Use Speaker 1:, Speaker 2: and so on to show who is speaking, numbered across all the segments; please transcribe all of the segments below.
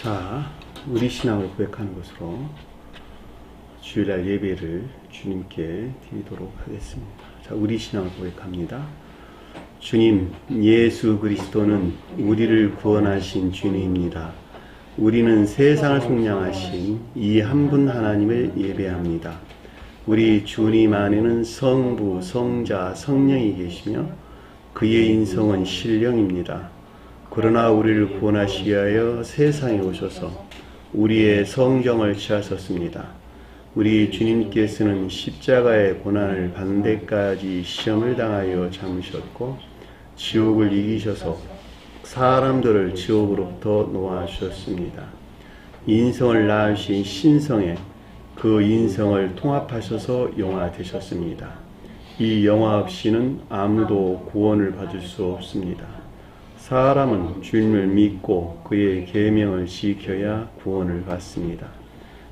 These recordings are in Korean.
Speaker 1: 자, 우리 신앙을 고백하는 것으로 주일날 예배를 주님께 드리도록 하겠습니다. 자, 우리 신앙을 고백합니다. 주님, 예수 그리스도는 우리를 구원하신 주님입니다. 우리는 세상을 속량하신 이 한 분 하나님을 예배합니다. 우리 주님 안에는 성부, 성자, 성령이 계시며 그의 인성은 신령입니다. 그러나 우리를 구원하시기 위하여 세상에 오셔서 우리의 성정을 취하셨습니다. 우리 주님께서는 십자가의 고난을 받는 데까지 시험을 당하여 참으셨고 지옥을 이기셔서 사람들을 지옥으로부터 놓아주셨습니다. 인성을 낳으신 신성에 그 인성을 통합하셔서 영화 되셨습니다. 이 영화 없이는 아무도 구원을 받을 수 없습니다. 사람은 주님을 믿고 그의 계명을 지켜야 구원을 받습니다.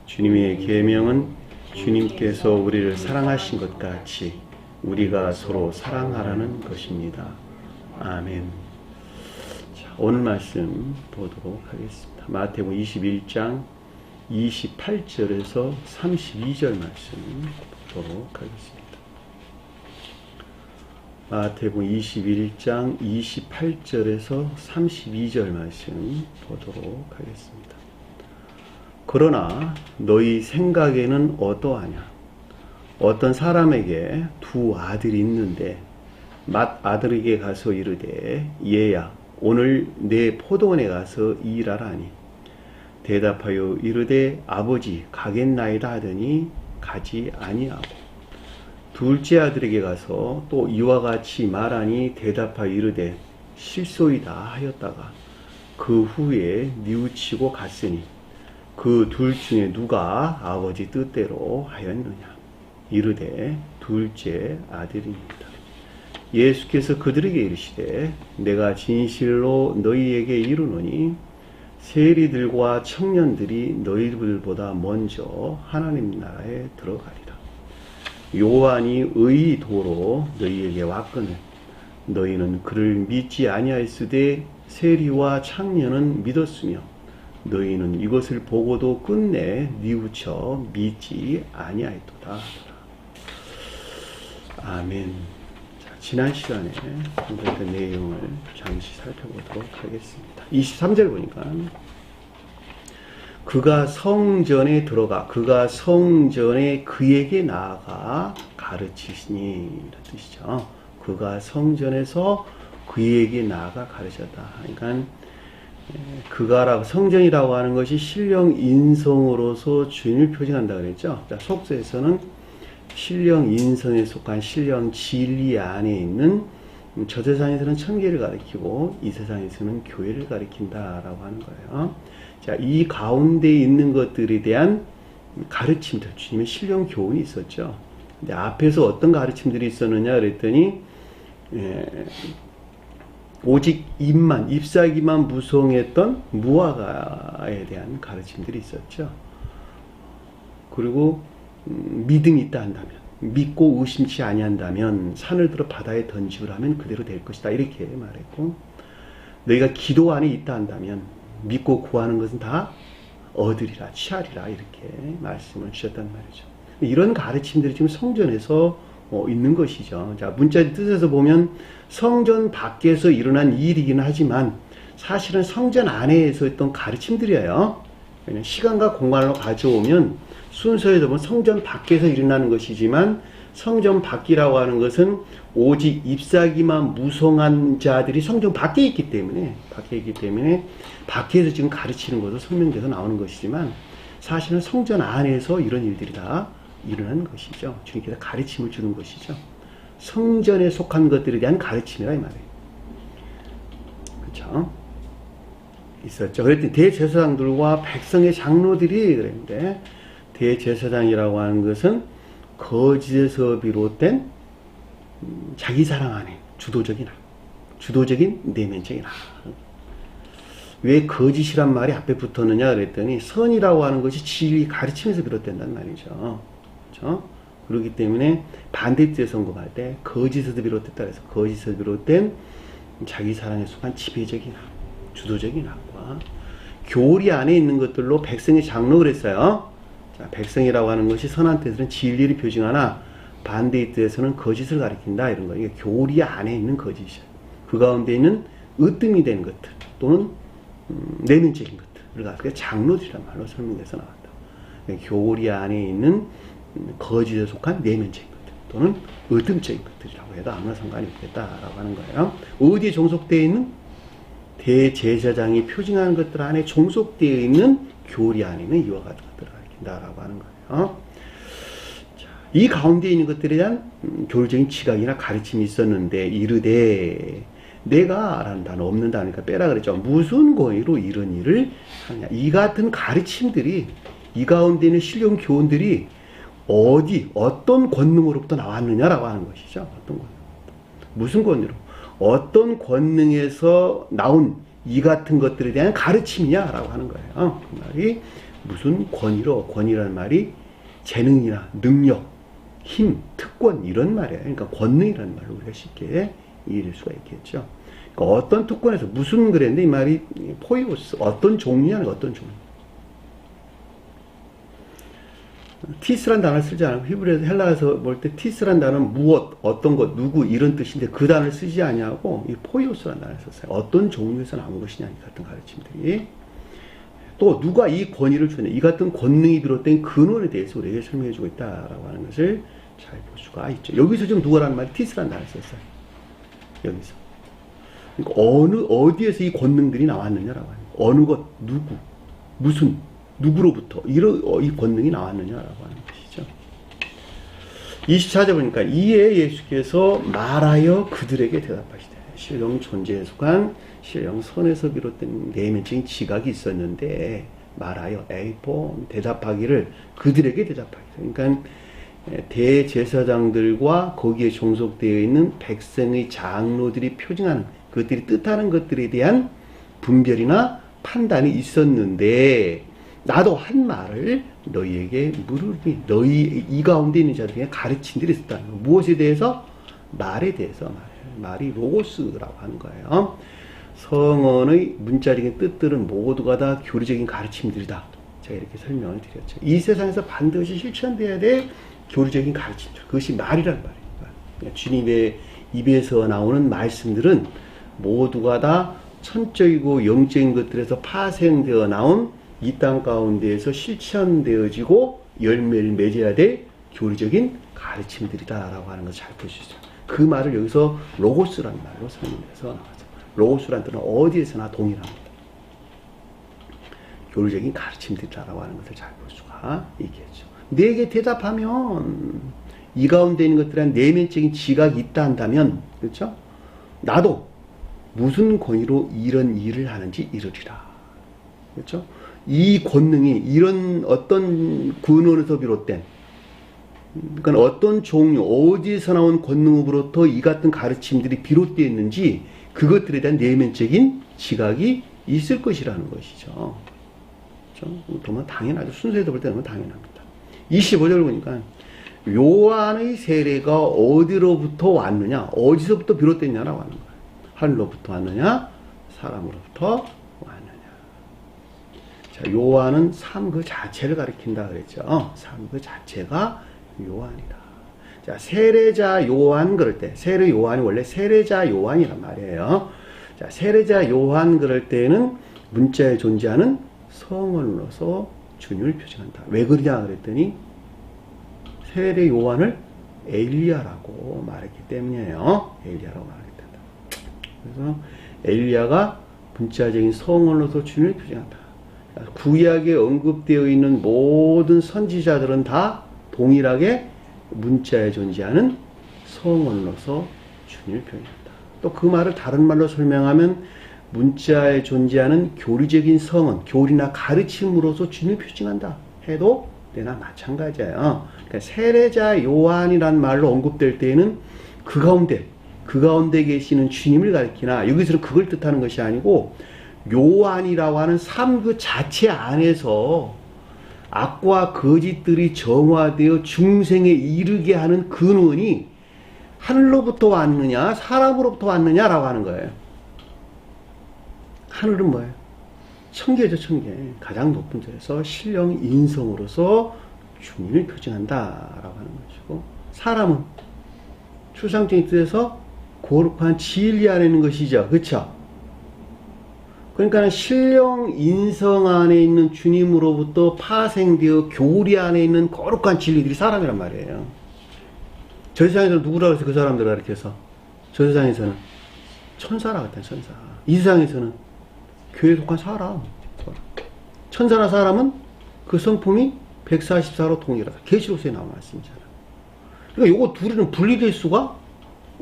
Speaker 1: 주님의 계명은 주님께서 우리를 사랑하신 것 같이 우리가 서로 사랑하라는 것입니다. 아멘. 자, 오늘 말씀 보도록 하겠습니다. 마태복음 21장 28절에서 32절 말씀 보도록 하겠습니다. 마태복음 21장 28절에서 32절 말씀 보도록 하겠습니다. 그러나 너희 생각에는 어떠하냐? 어떤 사람에게 두 아들이 있는데 맏아들에게 가서 이르되 얘야 오늘 내 포도원에 가서 일하라니 대답하여 이르되 아버지 가겠나이다 하더니 가지 아니하고 둘째 아들에게 가서 또 이와 같이 말하니 대답하여 이르되 실소이다 하였다가 그 후에 뉘우치고 갔으니 그 둘 중에 누가 아버지 뜻대로 하였느냐? 이르되 둘째 아들입니다. 예수께서 그들에게 이르시되 내가 진실로 너희에게 이르노니 세리들과 청년들이 너희들보다 먼저 하나님 나라에 들어가리라. 요한이 의도로 너희에게 왔거늘 너희는 그를 믿지 아니하였으되 세리와 청년은 믿었으며 너희는 이것을 보고도 끝내 뉘우쳐 믿지 아니하였도다. 아멘. 자, 지난 시간에 공부했던 내용을 잠시 살펴보도록 하겠습니다. 23절 보니까 그가 성전에 들어가 그가 성전에 그에게 나아가 가르치시니 이런 뜻이죠. 그가 성전에서 그에게 나아가 가르쳤다. 그러니까 그가라고 성전이라고 하는 것이 신령 인성으로서 주님을 표징한다 그랬죠. 속세에서는 신령 인성에 속한 신령 진리 안에 있는 저 세상에서는 천계를 가리키고 이 세상에서는 교회를 가리킨다라고 하는 거예요. 자, 이 가운데 있는 것들에 대한 가르침들, 주님의 신령 교훈이 있었죠. 근데 앞에서 어떤 가르침들이 있었느냐 그랬더니 오직 잎사귀만 무성했던 무화과에 대한 가르침들이 있었죠. 그리고 믿음이 있다 한다면, 믿고 의심치 아니한다면 산을 들어 바다에 던지고 하면 그대로 될 것이다 이렇게 말했고, 너희가 기도 안에 있다 한다면 믿고 구하는 것은 다 얻으리라 취하리라 이렇게 말씀을 주셨단 말이죠. 이런 가르침들이 지금 성전에서 있는 것이죠. 자, 문자 뜻에서 보면 성전 밖에서 일어난 일이긴 하지만 사실은 성전 안에서 있던 가르침들이에요. 왜냐하면 시간과 공간으로 가져오면 순서에서 보면 성전 밖에서 일어나는 것이지만 성전 밖이라고 하는 것은 오직 잎사귀만 무성한 자들이 성전 밖에 있기 때문에 밖에서 지금 가르치는 것도 성명대에서 나오는 것이지만 사실은 성전 안에서 이런 일들이 다 일어나는 것이죠. 주님께서 가르침을 주는 것이죠. 성전에 속한 것들에 대한 가르침이라 이 말이에요. 그렇죠? 있었죠. 그랬더니 대제사장들과 백성의 장로들이 그랬는데 대제사장이라고 하는 것은 거짓에서 비롯된 자기 사랑 안에 주도적인 내면적인 왜 거짓이란 말이 앞에 붙었느냐 그랬더니 선이라고 하는 것이 진리 가르침에서 비롯된단 말이죠. 그렇죠? 그렇기 때문에 반대죄 선고할 때 거짓에서 비롯됐다 해서 거짓에서 비롯된 자기 사랑에 속한 지배적인 주도적인 악과 교리 안에 있는 것들로 백성의 장로 그랬어요. 자, 백성이라고 하는 것이 선한 뜻에서는 진리를 표징하나 반대의 뜻에서는 거짓을 가리킨다 이런 거예요. 이게 교리 안에 있는 거짓이에요. 그 가운데 있는 으뜸이 된 것들 또는 내면적인 것들을 가지고 장로들이란 말로 설명해서 나왔다. 교리 안에 있는 거짓에 속한 내면적인 것들 또는 으뜸적인 것들이라고 해도 아무나 상관이 없겠다라고 하는 거예요. 어디에 종속되어 있는 대제사장이 표징하는 것들 안에 종속되어 있는 교리 안에 있는 이와 같은 것들을 가리킨다라고 하는 거예요. 자, 이 가운데 있는 것들에 대한 교리적인 지각이나 가르침이 있었는데 이르되 내가 라는 단어 없는다 하니까 빼라 그랬죠. 무슨 권위로 이런 일을 하냐. 이 같은 가르침들이 이 가운데 있는 신령 교훈들이 어떤 권능으로부터 나왔느냐라고 하는 것이죠. 어떤 권능. 무슨 권위로. 어떤 권능에서 나온 이 같은 것들에 대한 가르침이냐라고 하는 거예요. 그 말이 무슨 권위로. 권위라는 말이 재능이나 능력, 힘, 특권 이런 말이에요. 그러니까 권능이라는 말로 우리가 쉽게 이해할 수가 있겠죠. 그러니까 어떤 특권에서 무슨 그랬는데 이 말이 포이오스 어떤 종류냐는 어떤 종류. 티스란 단어를 쓰지 않고 히브리에서 헬라에서 볼 때 티스란 단어는 무엇, 어떤 것, 누구 이런 뜻인데 그 단어를 쓰지 않냐고 이 포이오스란 단어를 썼어요. 어떤 종류에서 나온 것이냐 이 같은 가르침들이. 또 누가 이 권위를 주냐 이 같은 권능이 비롯된 근원에 대해서 우리에게 설명해 주고 있다라고 하는 것을 잘 볼 수가 있죠. 여기서 지금 누가라는 말이 티스란 단어를 썼어요. 여기서. 그러니까 어디에서 이 권능들이 나왔느냐라고 하는 거예요. 어느 것, 누구, 무슨, 누구로부터 이 권능이 나왔느냐라고 하는 것이죠. 24절 보니까 이에 예수께서 말하여 그들에게 대답하시되 신령 존재에 속한 신령 선에서 비롯된 내면적인 지각이 있었는데 말하여 에이포 대답하기를 그들에게 대답하기를. 그러니까 대제사장들과 거기에 종속되어 있는 백성의 장로들이 표징하는 그것들이 뜻하는 것들에 대한 분별이나 판단이 있었는데 나도 한 말을 너희에게 물으니 너희 이 가운데 있는 자들에게 가르친 들이 있었다. 무엇에 대해서? 말에 대해서 말이 로고스라고 하는 거예요. 성언의 문자적인 뜻들은 모두가 다 교리적인 가르침들이다. 제가 이렇게 설명을 드렸죠. 이 세상에서 반드시 실천돼야 될 교리적인 가르침들. 그것이 말이란 말이에요. 주님의 입에서 나오는 말씀들은 모두가 다 천적이고 영적인 것들에서 파생되어 나온 이 땅 가운데에서 실천되어지고 열매를 맺어야 될 교리적인 가르침들이다라고 하는 것을 잘 볼 수 있어요. 그 말을 여기서 로고스라는 말로 설명해서 나왔죠. 로고스라는 뜻은 어디에서나 동일합니다. 교리적인 가르침들이라고 하는 것을 잘 볼 수가 있겠죠. 내게 대답하면 이 가운데 있는 것들은 내면적인 지각이 있다 한다면 그렇죠? 나도 무슨 권위로 이런 일을 하는지 이르리라. 그렇죠? 이 권능이 이런 어떤 근원에서 비롯된 그러니까 어떤 종류 어디에서 나온 권능으로부터 이 같은 가르침들이 비롯되어 있는지 그것들에 대한 내면적인 지각이 있을 것이라는 것이죠. 그렇죠? 너무 당연하죠. 순서에서 볼 때는 당연합니다. 25절 보니까 요한의 세례가 어디로부터 왔느냐 어디서부터 비롯됐냐라고 하는 거예요. 하늘로부터 왔느냐 사람으로부터 왔느냐. 자, 요한은 삶 그 자체를 가리킨다 그랬죠. 삶 그 자체가 요한이다. 자, 세례자 요한 그럴 때 세례 요한이 원래 세례자 요한이란 말이에요. 자, 세례자 요한 그럴 때는 문자에 존재하는 성언으로서 주님을 표징한다. 왜 그러냐 그랬더니 세례 요한을 엘리야라고 말했기 때문이에요. 엘리야라고 말했기 때문에. 그래서 엘리야가 문자적인 성언으로서 주님을 표징한다. 구약에 언급되어 있는 모든 선지자들은 다 동일하게 문자에 존재하는 성언으로서 주님을 표현한다. 또 그 말을 다른 말로 설명하면 문자에 존재하는 교리적인 성언, 교리나 가르침으로서 주님을 표징한다 해도 내나 마찬가지예요. 그러니까 세례자 요한이라는 말로 언급될 때에는 그 가운데 계시는 주님을 가리키나 여기서는 그걸 뜻하는 것이 아니고 요한이라고 하는 삶 그 자체 안에서 악과 거짓들이 정화되어 중생에 이르게 하는 근원이 하늘로부터 왔느냐 사람으로부터 왔느냐라고 하는 거예요. 하늘은 뭐예요? 천계죠, 천계. 가장 높은 자에서 신령 인성으로서 주님을 표징한다라고 하는 것이고, 사람은 추상적인 뜻에서 거룩한 진리 안에 있는 것이죠. 그렇죠? 그러니까 신령 인성 안에 있는 주님으로부터 파생되어 교리 안에 있는 거룩한 진리들이 사람이란 말이에요. 저 세상에서 누구라고 해서 그 사람들을 가르쳐서, 저 세상에서는 천사라 같다, 천사. 이 세상에서는 교회에 속한 사람. 천사나 사람은 그 성품이 144로 동일하다. 계시록서에 나온 말씀이잖아. 그러니까 요거 둘이는 분리될 수가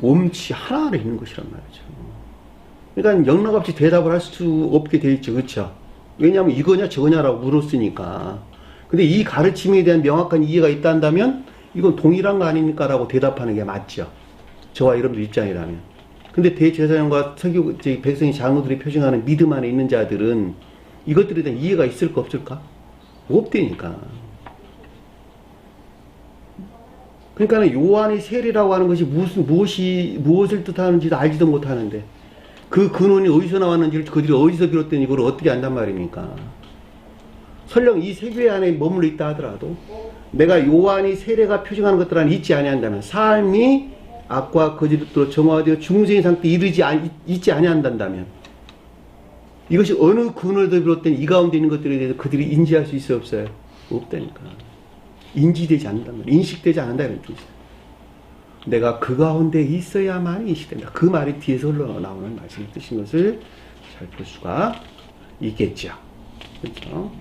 Speaker 1: 엄치 하나 안에 있는 것이란 말이죠. 그러니까 영락없이 대답을 할 수 없게 돼 있죠. 그렇죠? 왜냐하면 이거냐 저거냐라고 물었으니까. 근데 이 가르침에 대한 명확한 이해가 있다 한다면 이건 동일한 거 아닙니까? 라고 대답하는 게 맞죠. 저와 여러분들 입장이라면. 근데 대제사장과 서기 백성의 장로들이 표징하는 믿음 안에 있는 자들은 이것들에 대한 이해가 있을까 없을까? 없다니까. 그러니까 요한의 세례라고 하는 것이 무엇을 뜻하는지도 알지도 못하는데 그 근원이 어디서 나왔는지를 그들이 어디서 비롯된 이걸 어떻게 안단 말입니까? 설령 이 세계 안에 머물러 있다 하더라도 내가 요한이 세례가 표징하는 것들 안에 있지 아니한다면 삶이 악과 거짓으로 정화되어 중생의 상태에 있지 아니한다면 이것이 어느 근원에서 비롯된 이 가운데 있는 것들에 대해서 그들이 인지할 수 있어요 없어요? 없다니까. 인지되지 않는단 말이에요. 인식되지 않는다는 뜻이에요. 내가 그 가운데 있어야만 인식된다. 그 말이 뒤에서 흘러나오는 말씀의 뜻인 것을 잘 볼 수가 있겠죠. 그렇죠?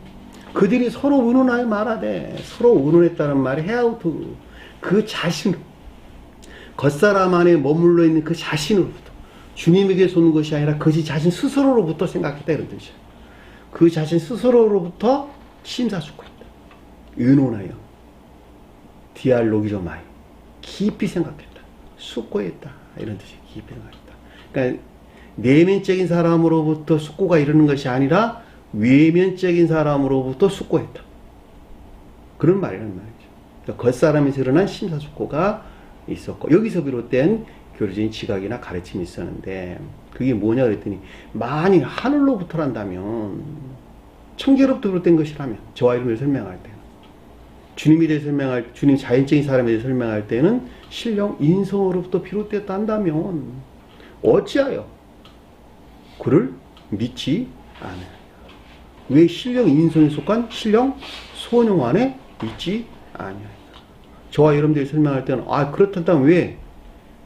Speaker 1: 그들이 서로 의논하여 말하되 서로 의논했다는 말이 헤아우트 그 자신 겉사람 안에 머물러 있는 그 자신으로부터 주님에게서 오는 것이 아니라 그 자신 스스로로부터 생각했다 이런 뜻이에요. 그 자신 스스로로부터 심사숙고했다. 의논하여 디알로기조마이 깊이 생각했다. 숙고했다. 이런 뜻이 깊이 생각했다. 그러니까 내면적인 사람으로부터 숙고가 이르는 것이 아니라 외면적인 사람으로부터 숙고했다. 그런 말이란 말이죠. 그러니까 겉사람에서 일어난 심사숙고가 있었고 여기서 비롯된 교리적인 지각이나 가르침이 있었는데 그게 뭐냐 그랬더니 만일 하늘로부터란다면 천계로부터 비롯된 것이라면 저와 이름을 설명할 때는 주님에 대해 설명할 주님 자연적인 사람에 대해 설명할 때는 신령 인성으로부터 비롯됐다 한다면 어찌하여 그를 믿지 않아요. 왜 신령 인성에 속한 신령 소용 안에 있지 아니하요. 저와 여러분들이 설명할 때는 그렇다면 왜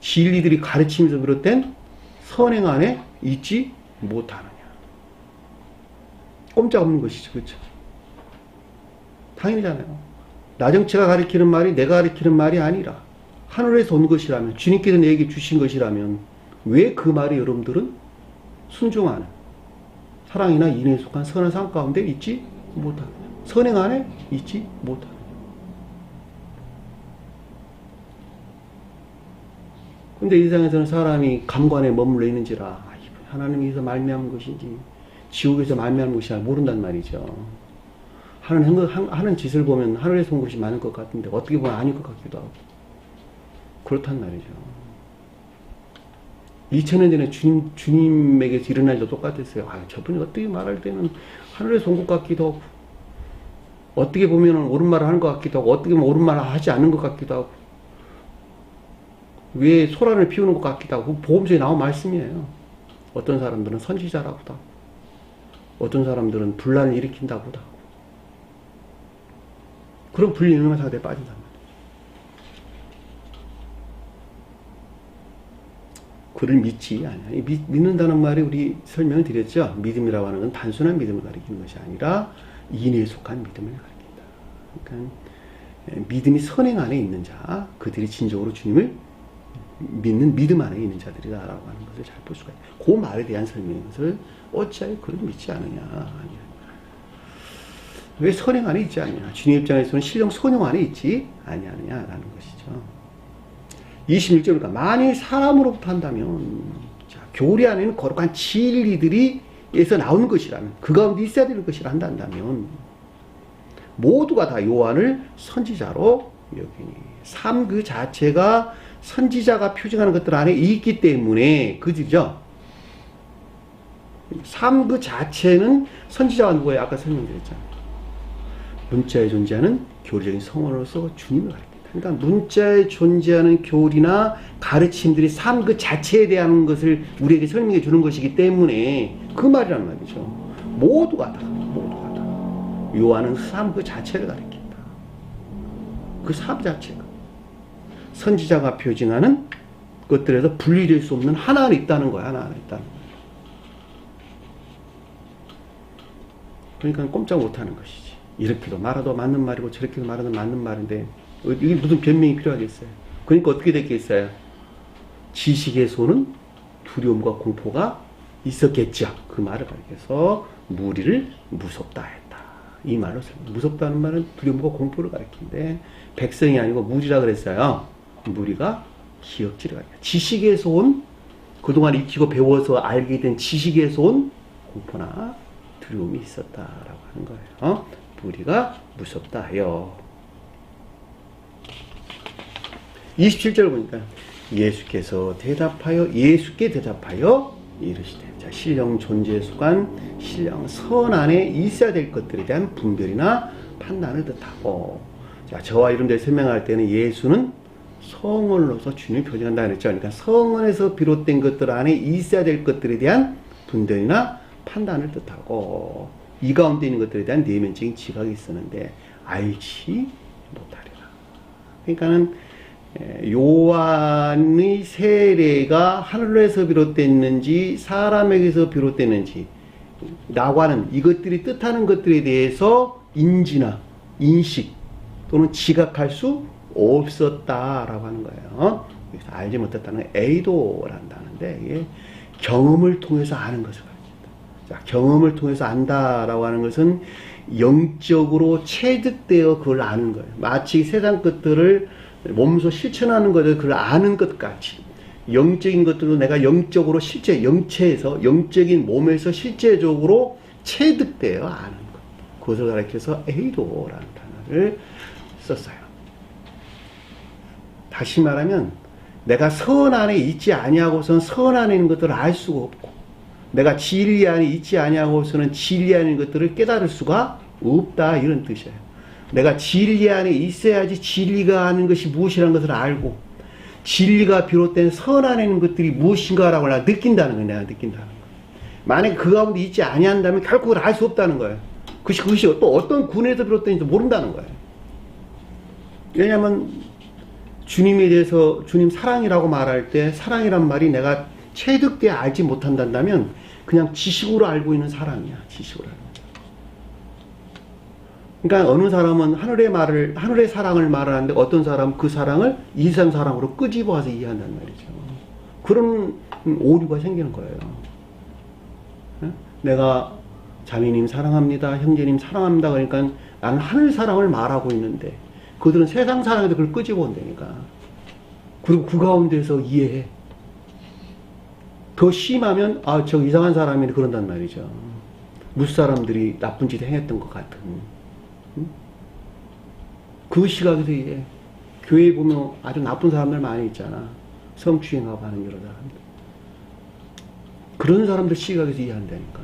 Speaker 1: 진리들이 가르치면서 비롯된 선행 안에 있지 못하느냐. 꼼짝없는 것이죠. 그렇죠? 당연히잖아요. 나정체가 가리키는 말이 내가 가리키는 말이 아니라 하늘에서 온 것이라면 주님께서 내게 주신 것이라면 왜 그 말에 여러분들은 순종하는 사랑이나 인애에 속한 선한 삶 가운데 있지 못하느냐. 선행 안에 있지 못하느냐. 근데 이 세상에서는 사람이 감관에 머물러 있는지라 하나님께서 말미암은 것인지 지옥에서 말미암은 것이 모른단 말이죠. 하는 짓을 보면 하늘에서 온 것이 많을 것 같은데 어떻게 보면 아닐 것 같기도 하고 그렇단 말이죠. 2000년 전에 주님에게서 일어난 일도 똑같았어요. 저분이 어떻게 말할 때는 하늘에서 온 것 같기도 하고 어떻게 보면 옳은 말을 하는 것 같기도 하고 어떻게 보면 옳은 말을 하지 않는 것 같기도 하고 왜 소란을 피우는 것 같기도 하고 복음서에 나온 말씀이에요. 어떤 사람들은 선지자라고도 하고 어떤 사람들은 분란을 일으킨다고도 하고 그런 불리능한 사대에 빠진단 말이에요. 그를 믿지 않아요. 믿는다는 말이 우리 설명을 드렸죠. 믿음이라고 하는 건 단순한 믿음을 가리키는 것이 아니라 인애에 속한 믿음을 가리킨다. 그러니까 믿음이 선행 안에 있는 자, 그들이 진정으로 주님을 믿는 믿음 안에 있는 자들이다라고 하는 것을 잘 볼 수가 있어요. 그 말에 대한 설명인 것을 어찌하여 그를 믿지 않느냐. 왜 선행 안에 있지 않느냐. 주님 입장에서는 신령 선용 안에 있지 아니하느냐라는 것이죠. 26절이니까 만일 사람으로부터 한다면 자, 교리 안에는 거룩한 진리들이에서 나오는 것이라면 그 가운데 있어야 되는 것이라 한다면 모두가 다 요한을 선지자로 여기니 삶 그 자체가 선지자가 표징하는 것들 안에 있기 때문에 그들이죠. 삶 그 자체는 선지자가 누구예요? 아까 설명드렸잖아요. 문자에 존재하는 교리적인 성원으로서 주님을 가르친다. 그러니까 문자에 존재하는 교리나 가르침들이 삶 그 자체에 대한 것을 우리에게 설명해 주는 것이기 때문에 그 말이란 말이죠. 모두가 다 요한은 삶 그 자체를 가르친다. 그 삶 자체가 선지자가 표징하는 것들에서 분리될 수 없는 하나 안에 있다는 거야. 하나 안에 있다는 거야. 그러니까 꼼짝 못하는 것이지. 이렇게도 말아도 맞는 말이고 저렇게도 말아도 맞는 말인데 이게 무슨 변명이 필요하겠어요. 그러니까 어떻게 됐겠어요? 지식에서는 두려움과 공포가 있었겠죠. 그 말을 가리켜서 무리를 무섭다 했다. 이 말로 무섭다는 말은 두려움과 공포를 가리키는데 백성이 아니고 무리라 그랬어요. 무리가 기억지를 가리켜. 지식에서 온 그동안 익히고 배워서 알게 된 지식에서 온 공포나 두려움이 있었다라고 하는 거예요. 무리가 무섭다 하여. 27절 보니까 예수께 대답하여 이르시되. 자, 신령 존재 수간 신령 선 안에 있어야 될 것들에 대한 분별이나 판단을 뜻하고. 자, 저와 이름들 설명할 때는 예수는 성원으로서 주님을 표징한다 그랬죠. 그러니까 성원에서 비롯된 것들 안에 있어야 될 것들에 대한 분별이나 판단을 뜻하고, 이 가운데 있는 것들에 대한 내면적인 지각이 있었는데 알지 못하리라. 그러니까는 요한의 세례가 하늘에서 비롯됐는지 사람에게서 비롯됐는지 라고 하는 이것들이 뜻하는 것들에 대해서 인지나 인식 또는 지각할 수 없었다라고 하는 거예요. 그래서 알지 못했다는 에이도란다는데 이게 경험을 통해서 아는 것을 가르친다. 자, 경험을 통해서 안다라고 하는 것은 영적으로 체득되어 그걸 아는 거예요. 마치 세상 것들을 몸소 실천하는 것을 그걸 아는 것 같이 영적인 것들도 내가 영적으로 실제 영체에서 영적인 몸에서 실제적으로 체득되어 아는 것. 그것을 가르쳐서 에이도라는 단어를 썼어요. 다시 말하면 내가 선 안에 있지 아니하고서는 선 안에 있는 것들을 알 수가 없고, 내가 진리 안에 있지 아니하고서는 진리 안에 있는 것들을 깨달을 수가 없다, 이런 뜻이에요. 내가 진리 안에 있어야지 진리가 하는 것이 무엇이라는 것을 알고, 진리가 비롯된 선 안에 있는 것들이 무엇인가라고 내가 느낀다는 거예요. 내가 느낀다는 거예요. 만약에 그 가운데 있지 아니한다면 결코 그걸 알 수 없다는 거예요. 그것이 또 어떤 군에서 비롯된지 모른다는 거예요. 왜냐하면 주님에 대해서 주님 사랑이라고 말할 때 사랑이란 말이 내가 체득되어 알지 못한다면 그냥 지식으로 알고 있는 사랑이야. 지식으로 알고. 그러니까 어느 사람은 하늘의 사랑을 말하는데 어떤 사람은 그 사랑을 이 세상 사랑으로 끄집어와서 이해한단 말이죠. 그런 오류가 생기는 거예요. 내가 자매님 사랑합니다, 형제님 사랑합니다, 그러니까 나는 하늘 사랑을 말하고 있는데 그들은 세상 사랑에도 그걸 끄집어온다니까. 그리고 그 가운데서 이해해. 더 심하면 저 이상한 사람이네 그런단 말이죠. 무사람들이 나쁜 짓을 행했던 것 같은 그 시각에서 이해. 교회에 보면 아주 나쁜 사람들 많이 있잖아. 성추행하고 하는 여러 사람들. 그런 사람들 시각에서 이해한다니까.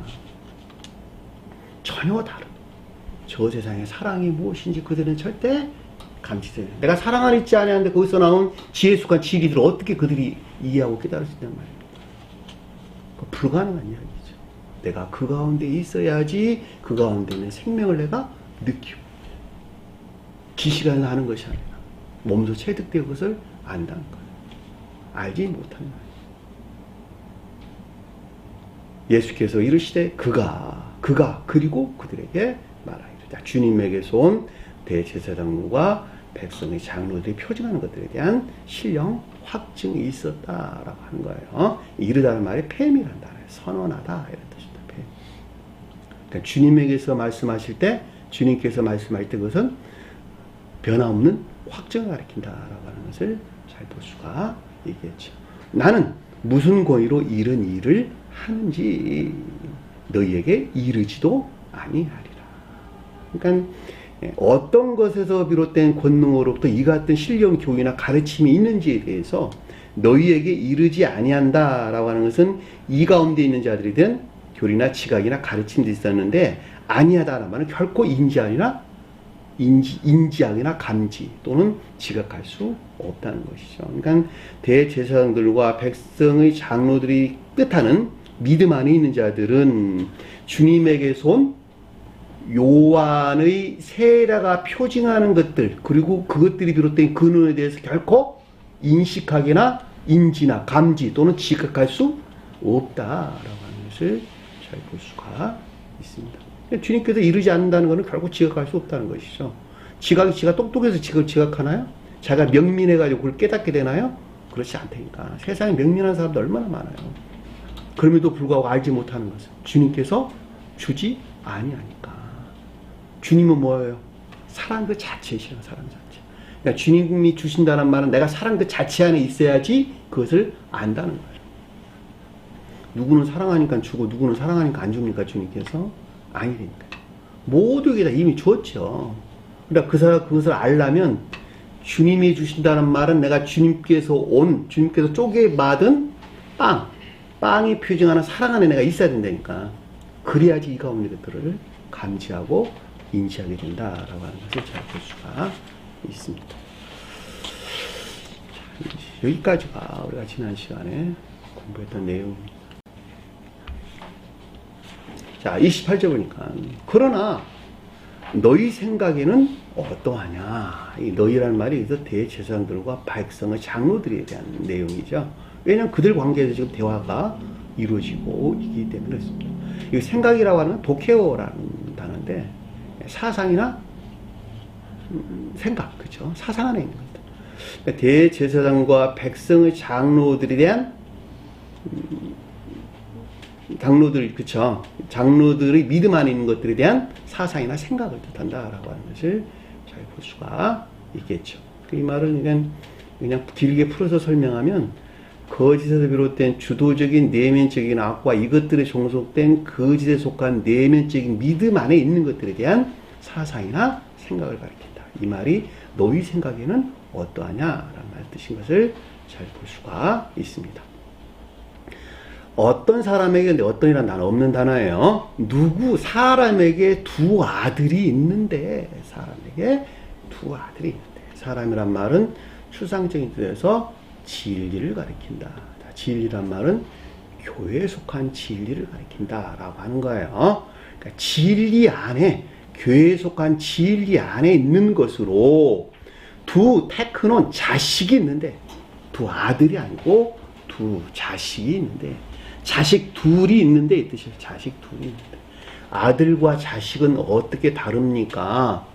Speaker 1: 전혀 다른. 저 세상에 사랑이 무엇인지 그들은 절대 감지돼요. 내가 사랑 안에 있지 아니하는데 거기서 나온 지혜숙한 진리들을 어떻게 그들이 이해하고 깨달을 수 있단 말이에요. 불가능한 이야기죠. 내가 그 가운데 있어야지 그 가운데 있는 생명을 내가 느끼고 지식 안에서 하는 것이 아니라 몸소 체득되어 그것을 안다는 거예요. 알지 못하는 거예요. 예수께서 이르시되 그가 그리고 그들에게 말하이르다. 주님에게서 온 대제사장과 백성의 장로들이 표징하는 것들에 대한 신령 확증이 있었다라고 하는 거예요. 이르다는 말이 폐미란 단어예요. 선언하다 이런 뜻입니다. 폐미. 그러니까 주님에게서 말씀하실 때 주님께서 말씀할 때 그것은 변함없는 확증을 가리킨다라고 하는 것을 잘 볼 수가 있겠죠. 나는 무슨 권위로 이런 일을 하는지 너희에게 이르지도 아니하리라. 그러니까 어떤 것에서 비롯된 권능으로부터 이 같은 신령 교리나 가르침이 있는지에 대해서 너희에게 이르지 아니한다라고 하는 것은 이 가운데 있는 자들이든 교리나 지각이나 가르침도 있었는데 아니하다는 말은 결코 인지하거나 감지 또는 지각할 수 없다는 것이죠. 그러니까 대제사장들과 백성의 장로들이 뜻하는 믿음 안에 있는 자들은 주님에게서 온 요한의 세례가 표징하는 것들 그리고 그것들이 비롯된 근원에 대해서 결코 인식하거나 인지나 감지 또는 지각할 수 없다라고 하는 것을 잘 볼 수가 있습니다. 주님께서 이르지 않는다는 것은 결국 지각할 수 없다는 것이죠. 지가 똑똑해서 지각하나요? 자기가 명민해가지고 그걸 깨닫게 되나요? 그렇지 않다니까. 세상에 명민한 사람도 얼마나 많아요. 그럼에도 불구하고 알지 못하는 것은 주님께서 주지 아니하니까. 주님은 뭐예요? 사랑 그 자체이시라. 사랑 자체. 그러니까 주님이 주신다는 말은 내가 사랑 그 자체 안에 있어야지 그것을 안다는 거예요. 누구는 사랑하니까 주고 누구는 사랑하니까 안 줍니까? 주님께서? 아니니까. 모두에게 다 이미 주었죠. 그러니까 그것을 알려면 주님이 주신다는 말은 내가 주님께서 쪼개 받은 빵이 표징하는 사랑 안에 내가 있어야 된다니까. 그래야지 이 가운데 것들을 감지하고 인지하게 된다라고 하는 것을 잘 볼 수가 있습니다. 자, 여기까지가 우리가 지난 시간에 공부했던 내용입니다. 자, 28절 보니까 그러나 너희 생각에는 어떠하냐. 이 너희라는 말이 여기서 대제사장들과 백성의 장로들에 대한 내용이죠. 왜냐하면 그들 관계에서 지금 대화가 이루어지고 있기 때문에 그렇습니다. 이 생각이라고 하는 도케오라는 단어인데 사상이나 생각, 그렇죠? 사상 안에 있는 것들. 그러니까 대제사장과 백성의 장로들에 대한 그쵸? 장로들의 믿음 안에 있는 것들에 대한 사상이나 생각을 뜻한다라고 하는 것을 잘 볼 수가 있겠죠. 이 말을 그냥 길게 풀어서 설명하면 거짓에서 비롯된 주도적인 내면적인 악과 이것들에 종속된 거짓에 속한 내면적인 믿음 안에 있는 것들에 대한 사상이나 생각을 가리킨다. 이 말이 너희 생각에는 어떠하냐라는 말 뜻인 것을 잘 볼 수가 있습니다. 어떤 사람에게, 근데 어떤이란 단어 없는 단어예요. 사람에게 두 아들이 있는데, 사람이란 말은 추상적인 뜻에서 진리를 가리킨다. 진리란 말은 교회에 속한 진리를 가리킨다라고 하는 거예요. 그러니까 진리 안에, 교회에 속한 진리 안에 있는 것으로 두 테크논 자식이 있는데, 두 아들이 아니고 두 자식이 있는데, 자식 둘이 있는데 이 뜻이에요. 자식 둘이 있는데. 아들과 자식은 어떻게 다릅니까?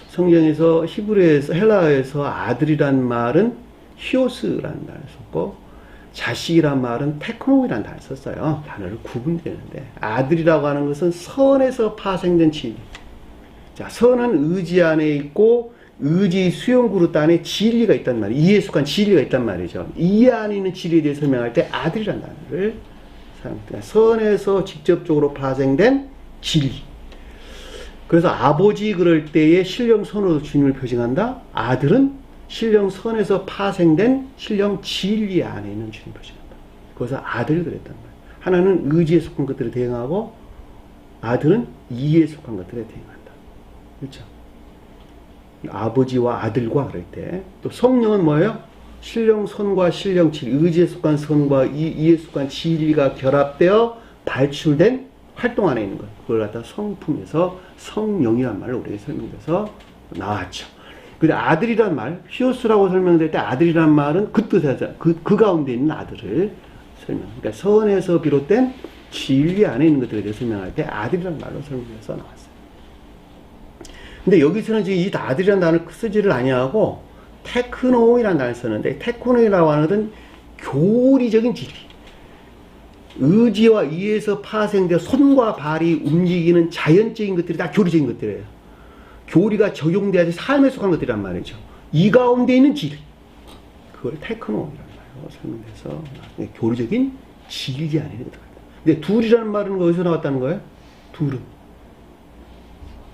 Speaker 1: 성경에서 히브리어에서 헬라어에서 아들이란 말은 히오스라는 단어를 썼고 자식이란 말은 테크노이라는 단어를 썼어요. 단어를 구분되는데 아들이라고 하는 것은 선에서 파생된 진리. 자, 선은 의지 안에 있고 의지 수용 그릇 안에 진리가 있단 말이에요. 이에 속한 진리가 있단 말이죠. 이 안에 있는 진리에 대해 설명할 때 아들이라는 단어를 사용합니다. 선에서 직접적으로 파생된 진리. 그래서 아버지 그럴 때에 신령선으로 주님을 표징한다. 아들은 신령선에서 파생된 신령 진리 안에 있는 주님을 표징한다. 그래서 아들 그랬단 말이에요. 하나는 의지에 속한 것들을 대응하고 아들은 이에 속한 것들에 대응한다. 그렇죠? 아버지와 아들과 그럴 때 또 성령은 뭐예요? 신령선과 신령 진리, 의지에 속한 선과 이에 속한 진리가 결합되어 발출된 활동 안에 있는 것. 그걸 갖다 성품에서 성령이란 말을 우리에게 설명돼서 나왔죠. 근데 아들이란 말, 히오스라고 설명될 때 아들이란 말은 그 뜻에서 그 가운데 있는 아들을 그러니까 선에서 비롯된 진리 안에 있는 것들에 대해 설명할 때 아들이란 말로 설명해서 나왔어요. 근데 여기서는 지금 이 아들이라는 단어를 쓰지를 아니하고 테크노이라는 단어를 썼는데 테크노이라고 하는 것은 교리적인 진리. 의지와 이에서 파생되어 손과 발이 움직이는 자연적인 것들이 다 교리적인 것들이에요. 교리가 적용돼야지 삶에 속한 것들이란 말이죠. 이 가운데 있는 진리. 그걸 테크노이라는 말로 설명해서 교리적인 진리 안에 들어간다. 근데 둘이라는 말은 어디서 나왔다는 거예요? 둘은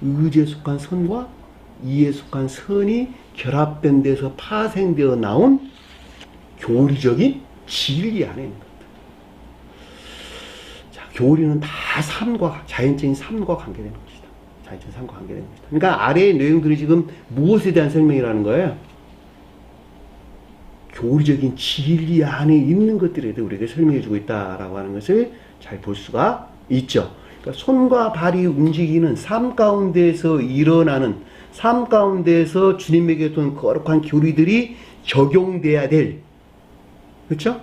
Speaker 1: 의지에 속한 선과 이에 속한 선이 결합된 데서 파생되어 나온 교리적인 진리 안에 있는 것들. 자, 교리는 다 삶과, 자연적인 삶과 관계되는 것이다. 자연적인 삶과 관계되는 것이다. 그러니까 아래의 내용들이 지금 무엇에 대한 설명이라는 거예요? 교리적인 진리 안에 있는 것들에 대해 우리에게 설명해주고 있다라고 하는 것을 잘 볼 수가 있죠. 그러니까 손과 발이 움직이는 삶 가운데에서 일어나는, 삶 가운데에서 주님에게 둔 거룩한 교리들이 적용돼야 될, 그렇죠?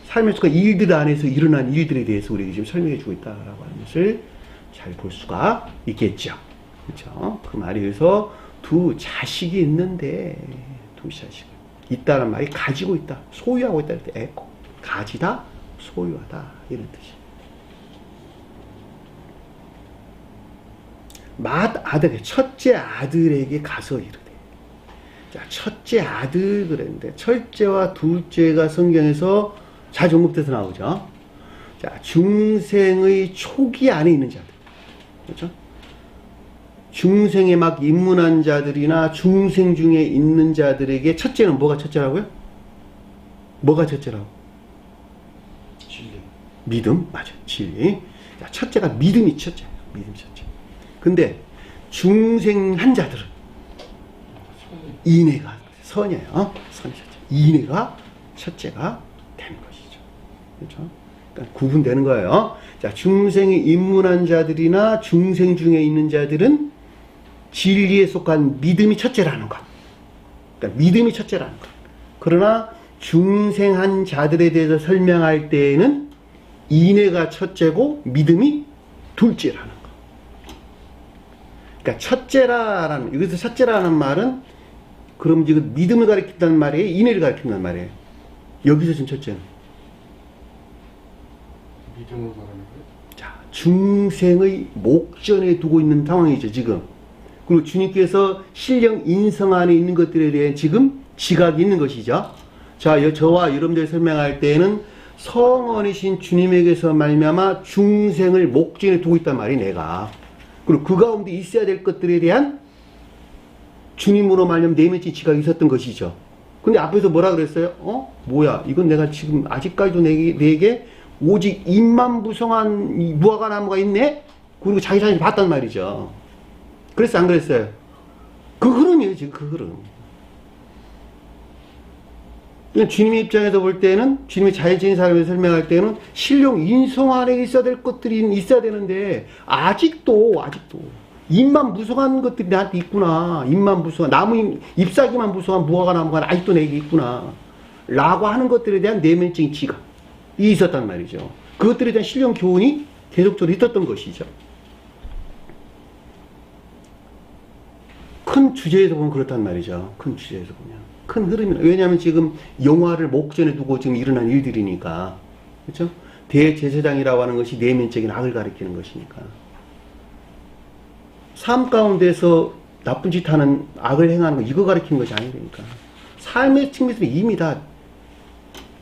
Speaker 1: 삶의 속에 일들 안에서 일어난 일들에 대해서 우리에게 지금 설명해주고 있다라고 하는 것을 잘 볼 수가 있겠죠. 그렇죠? 그 말에 의해서 두 자식이 있는데, 두 자식. 있다는 말이 가지고 있다, 소유하고 있다, 에코, 가지다, 소유하다, 이런 뜻이에요. 맏아들, 첫째 아들에게 가서 이르되. 자, 첫째 아들 그랬는데, 첫째와 둘째가 성경에서 자주 언급돼서 나오죠. 자, 중생의 초기 안에 있는 자들. 그렇죠? 중생에 막 입문한 자들이나 중생 중에 있는 자들에게 첫째는 뭐가 첫째라고요? 뭐가 첫째라고?
Speaker 2: 진리.
Speaker 1: 믿음? 맞아. 진리. 자, 첫째가 믿음이 첫째예요. 믿음이 첫째. 근데 중생한 자들은 인애가 선이에요. 선이 첫째. 인애가 첫째가 되는 것이죠. 그렇죠? 그러니까 구분되는 거예요. 자, 중생에 입문한 자들이나 중생 중에 있는 자들은 진리에 속한 믿음이 첫째라는 것. 그러니까 믿음이 첫째라는 것. 그러나 중생한 자들에 대해서 설명할 때에는 인애가 첫째고 믿음이 둘째라는 것. 그러니까 첫째라는, 여기서 첫째라는 말은 그럼 지금 믿음을 가리킨다는 말이에요? 인애를 가리킨다는 말이에요? 여기서 지금 첫째는?
Speaker 2: 믿음으로 말하는 거예요?
Speaker 1: 자, 중생의 목전에 두고 있는 상황이죠, 지금. 그리고 주님께서 신령 인성 안에 있는 것들에 대해 지금 지각이 있는 것이죠. 자, 저와 여러분들 설명할 때에는 성원이신 주님에게서 말미암아 중생을 목전에 두고 있단 말이 내가. 그리고 그 가운데 있어야 될 것들에 대한 주님으로 말미암아 내면적인 지각이 있었던 것이죠. 근데 앞에서 뭐라 그랬어요? 뭐야, 이건 내가 지금 아직까지도 내게 오직 입만 부성한 무화과 나무가 있네? 그리고 자기 자신이 봤단 말이죠. 그랬어, 안 그랬어요? 그 흐름이에요, 지금 그 흐름. 그러니까 주님의 입장에서 볼 때는, 주님의 자연적인 사람에서 설명할 때는 신령 인성 안에 있어야 될 것들이 있어야 되는데, 아직도 입만 무성한 것들이 나한테 있구나. 입만 무성한, 나무 잎사귀만 무성한 무화과 나무가 아직도 내게 있구나. 라고 하는 것들에 대한 내면적인 지각이 있었단 말이죠. 그것들에 대한 신령 교훈이 계속적으로 있었던 것이죠. 큰 주제에서 보면 그렇단 말이죠. 큰 주제에서 보면. 큰 흐름이, 왜냐하면 지금 영화를 목전에 두고 지금 일어난 일들이니까. 그렇죠? 대제사장이라고 하는 것이 내면적인 악을 가리키는 것이니까. 삶 가운데서 나쁜 짓 하는, 악을 행하는 거, 이거 가리키는 것이 아니니까. 삶의 측면에서 이미 다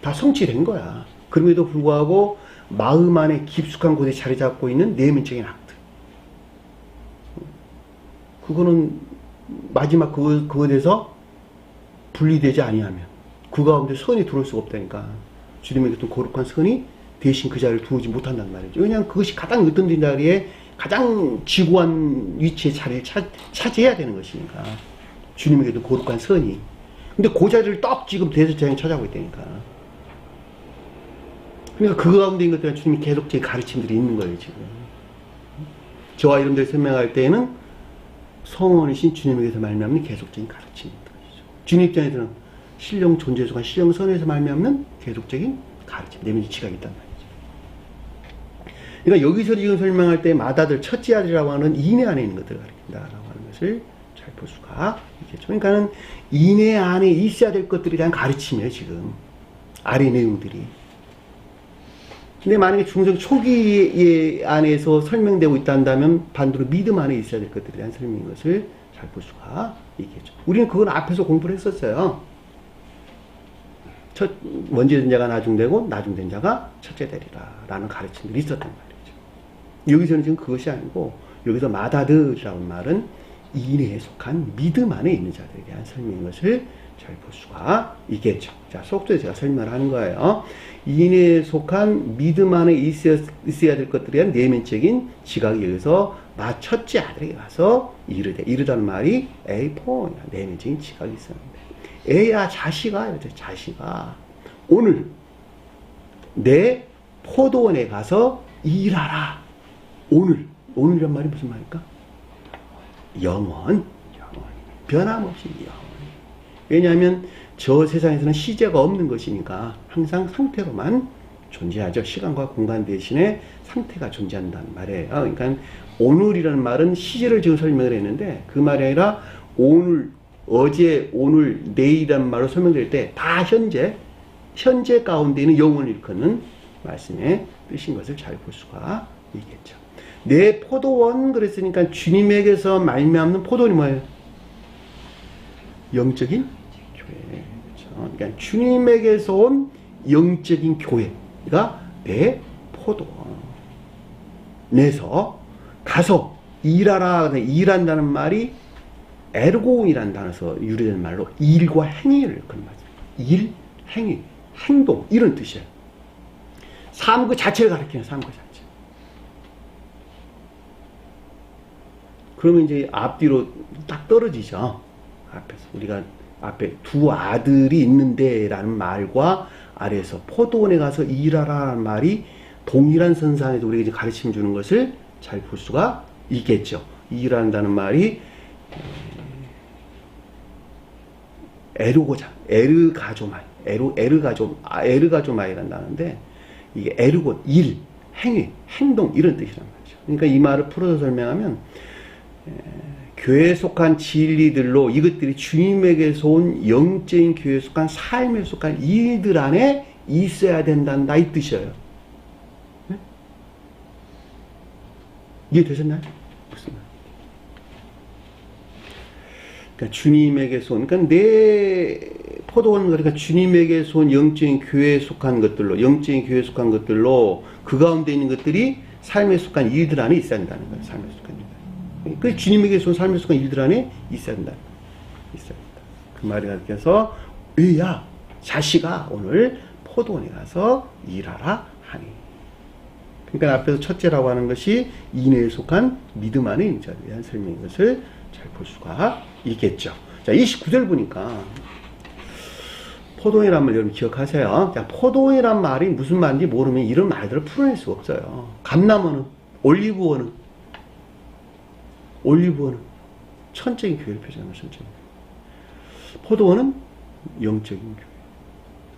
Speaker 1: 성취된 거야. 그럼에도 불구하고 마음 안에 깊숙한 곳에 자리 잡고 있는 내면적인 악들. 그거는 마지막 그거에 대해서 분리되지 아니하면 그 가운데 선이 들어올 수가 없다니까. 주님에게 또 거룩한 선이 대신 그 자리를 두지 못한단 말이죠. 왜냐하면 그것이 가장 으뜸된 자리에 가장 지구한 위치의 자리를 차지해야 되는 것이니까. 주님에게도 거룩한 선이. 근데 그 자리를 딱 지금 대제사장이 차지하고 있다니까. 그러니까 그 가운데 있는 것들은 주님이 계속적인 가르침들이 있는 거예요, 지금. 저와 여러분들 설명할 때에는 성원이신 주님에게서 말미암는 계속적인 가르침입니다. 주님 입장에서는 신령 존재 속한 신령 선에서 말미암는 계속적인 가르침, 내면의 지각이 있단 말이죠. 그러니까 여기서 지금 설명할 때 맏아들, 첫째 아들이라고 하는 인애 안에 있는 것들을 가리킨다라고 하는 것을 잘 볼 수가 있겠죠. 그러니까는 인애 안에 있어야 될 것들에 대한 가르침이에요, 지금. 아래 내용들이. 근데 만약에 중생 초기 안에서 설명되고 있다면 반대로 믿음 안에 있어야 될 것들에 대한 설명인 것을 잘 볼 수가 있겠죠. 우리는 그건 앞에서 공부를 했었어요. 먼저 된 자가 나중되고 나중된 자가 첫째 되리라 라는 가르침들이 있었단 말이죠. 여기서는 지금 그것이 아니고 여기서 맏아들이라는 말은 인애에 속한 믿음 안에 있는 자들에 대한 설명인 것을 잘 볼 수가 있겠죠. 자, 속도에 제가 설명을 하는 거예요. 인애에 속한 믿음 안에 있어야 될 것들에 대한 내면적인 지각에 의해서 첫째 아들에게 가서 이르다는 말이 에이포, 내면적인 지각이 있었는데, 에야 자식아, 자식아, 오늘 내 포도원에 가서 일하라. 오늘이란 말이 무슨 말일까? 영원. 변함없이 영원. 왜냐하면 저 세상에서는 시제가 없는 것이니까 항상 상태로만 존재하죠. 시간과 공간 대신에 상태가 존재한다는 말이에요. 그러니까 오늘이라는 말은 시제를 지금 설명을 했는데, 그 말이 아니라 오늘, 어제, 오늘, 내일이라는 말로 설명될 때 다 현재 가운데 있는 영혼을 일컫는 말씀의 뜻인 것을 잘 볼 수가 있겠죠. 내 포도원, 그랬으니까 주님에게서 말미암는 포도원이 뭐예요? 영적인 교회. 그렇죠? 그러니까 주님에게서 온 영적인 교회가 내 포도원에서 가서 일하라. 일한다는 말이 에르고운이라는 단어에서 유래된 말로 일과 행위를 그런 말이죠. 일, 행위, 행동, 이런 뜻이에요. 삶 그 자체를 가리키는 삶 그 자체. 그러면 이제 앞뒤로 딱 떨어지죠. 앞에서 우리가 앞에 두 아들이 있는데 라는 말과 아래에서 포도원에 가서 일하라는 말이 동일한 선상에서 우리에게 가르침 주는 것을 잘 볼 수가 있겠죠. 일한다는 말이 에르가조마이라는 단어인데, 이게 에르고, 일, 행위, 행동, 이런 뜻이란 말이죠. 그러니까 이 말을 풀어서 설명하면, 교회에 속한 진리들로 이것들이 주님에게서 온 영적인 교회에 속한 삶에 속한 일들 안에 있어야 된단다, 이 뜻이에요. 네? 이해되셨나요? 무슨 말? 그러니까 주님에게서 온, 그러니까 내 포도원, 그러니까 주님에게서 온 영적인 교회에 속한 것들로, 그 가운데 있는 것들이 삶에 속한 일들 안에 있어야 한다는 거예요. 삶에 속한 일들. 그 주님에게서 온 삶에 속한 일들 안에 있어야 한다. 있어야 한다. 그 말이 가르쳐서, 야, 자식아, 오늘 포도원에 가서 일하라 하니. 그러니까 앞에서 첫째라고 하는 것이 인애에 속한 믿음 안에 있는 자에 대한 설명인 것을 잘 볼 수가 있겠죠. 자, 29절 보니까 포도원이란 말 여러분 기억하세요. 자, 포도원이란 말이 무슨 말인지 모르면 이런 말들을 풀어낼 수가 없어요. 감나무는, 올리브원은 천적인 교회를 표현하는 천적인 교회. 포도원은 영적인 교회.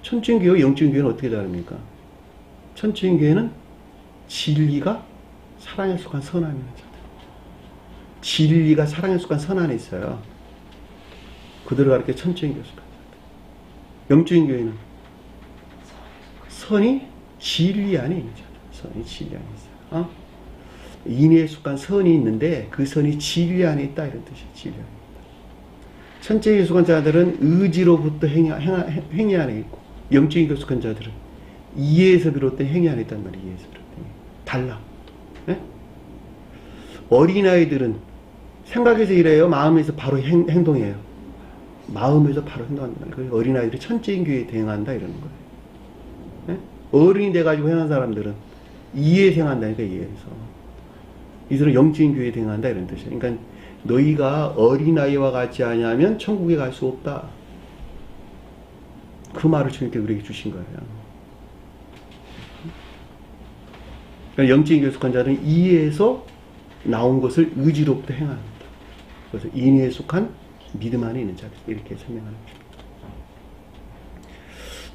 Speaker 1: 천적인 교회와 영적인 교회는 어떻게 다릅니까? 천적인 교회는 진리가 사랑에 속한 선 안에 있는 자들. 진리가 사랑에 속한 선 안에 있어요. 그들을 가르쳐 천적인 교회에 속한 자들. 영적인 교회는 선이 진리 안에 있는 자들. 선이 진리 안에 있어요. 인애에 속한 선이 있는데 그 선이 진리 안에 있다, 이런 뜻이에요. 진리 안에 있다. 천적인 속한 자들은 의지로부터 행위 안에 있고, 영적인 교회 속한 자들은 이해에서 비롯된 행위 안에 있단 말이에요. 이해에서 비롯된 행위. 달라. 네? 어린아이들은 생각에서 이래요? 마음에서 바로 행동해요? 마음에서 바로 행동한다. 그래서 어린아이들이 천적인 교회에 대응한다, 이러는 거예요. 네? 어른이 돼가지고 행한 사람들은 이해에서 행한다니까, 이해에서. 이들은 영적인 교회에 대응한다, 이런 뜻이에요. 그러니까 너희가 어린아이와 같지 않으면 천국에 갈 수 없다. 그 말을 주님께 우리에게 주신 거예요. 그러니까 영적인 교회에 속한 자는 이해에서 나온 것을 의지로부터 행합니다. 그래서 인애에 속한 믿음 안에 있는 자들, 이렇게 설명하는 것입니다.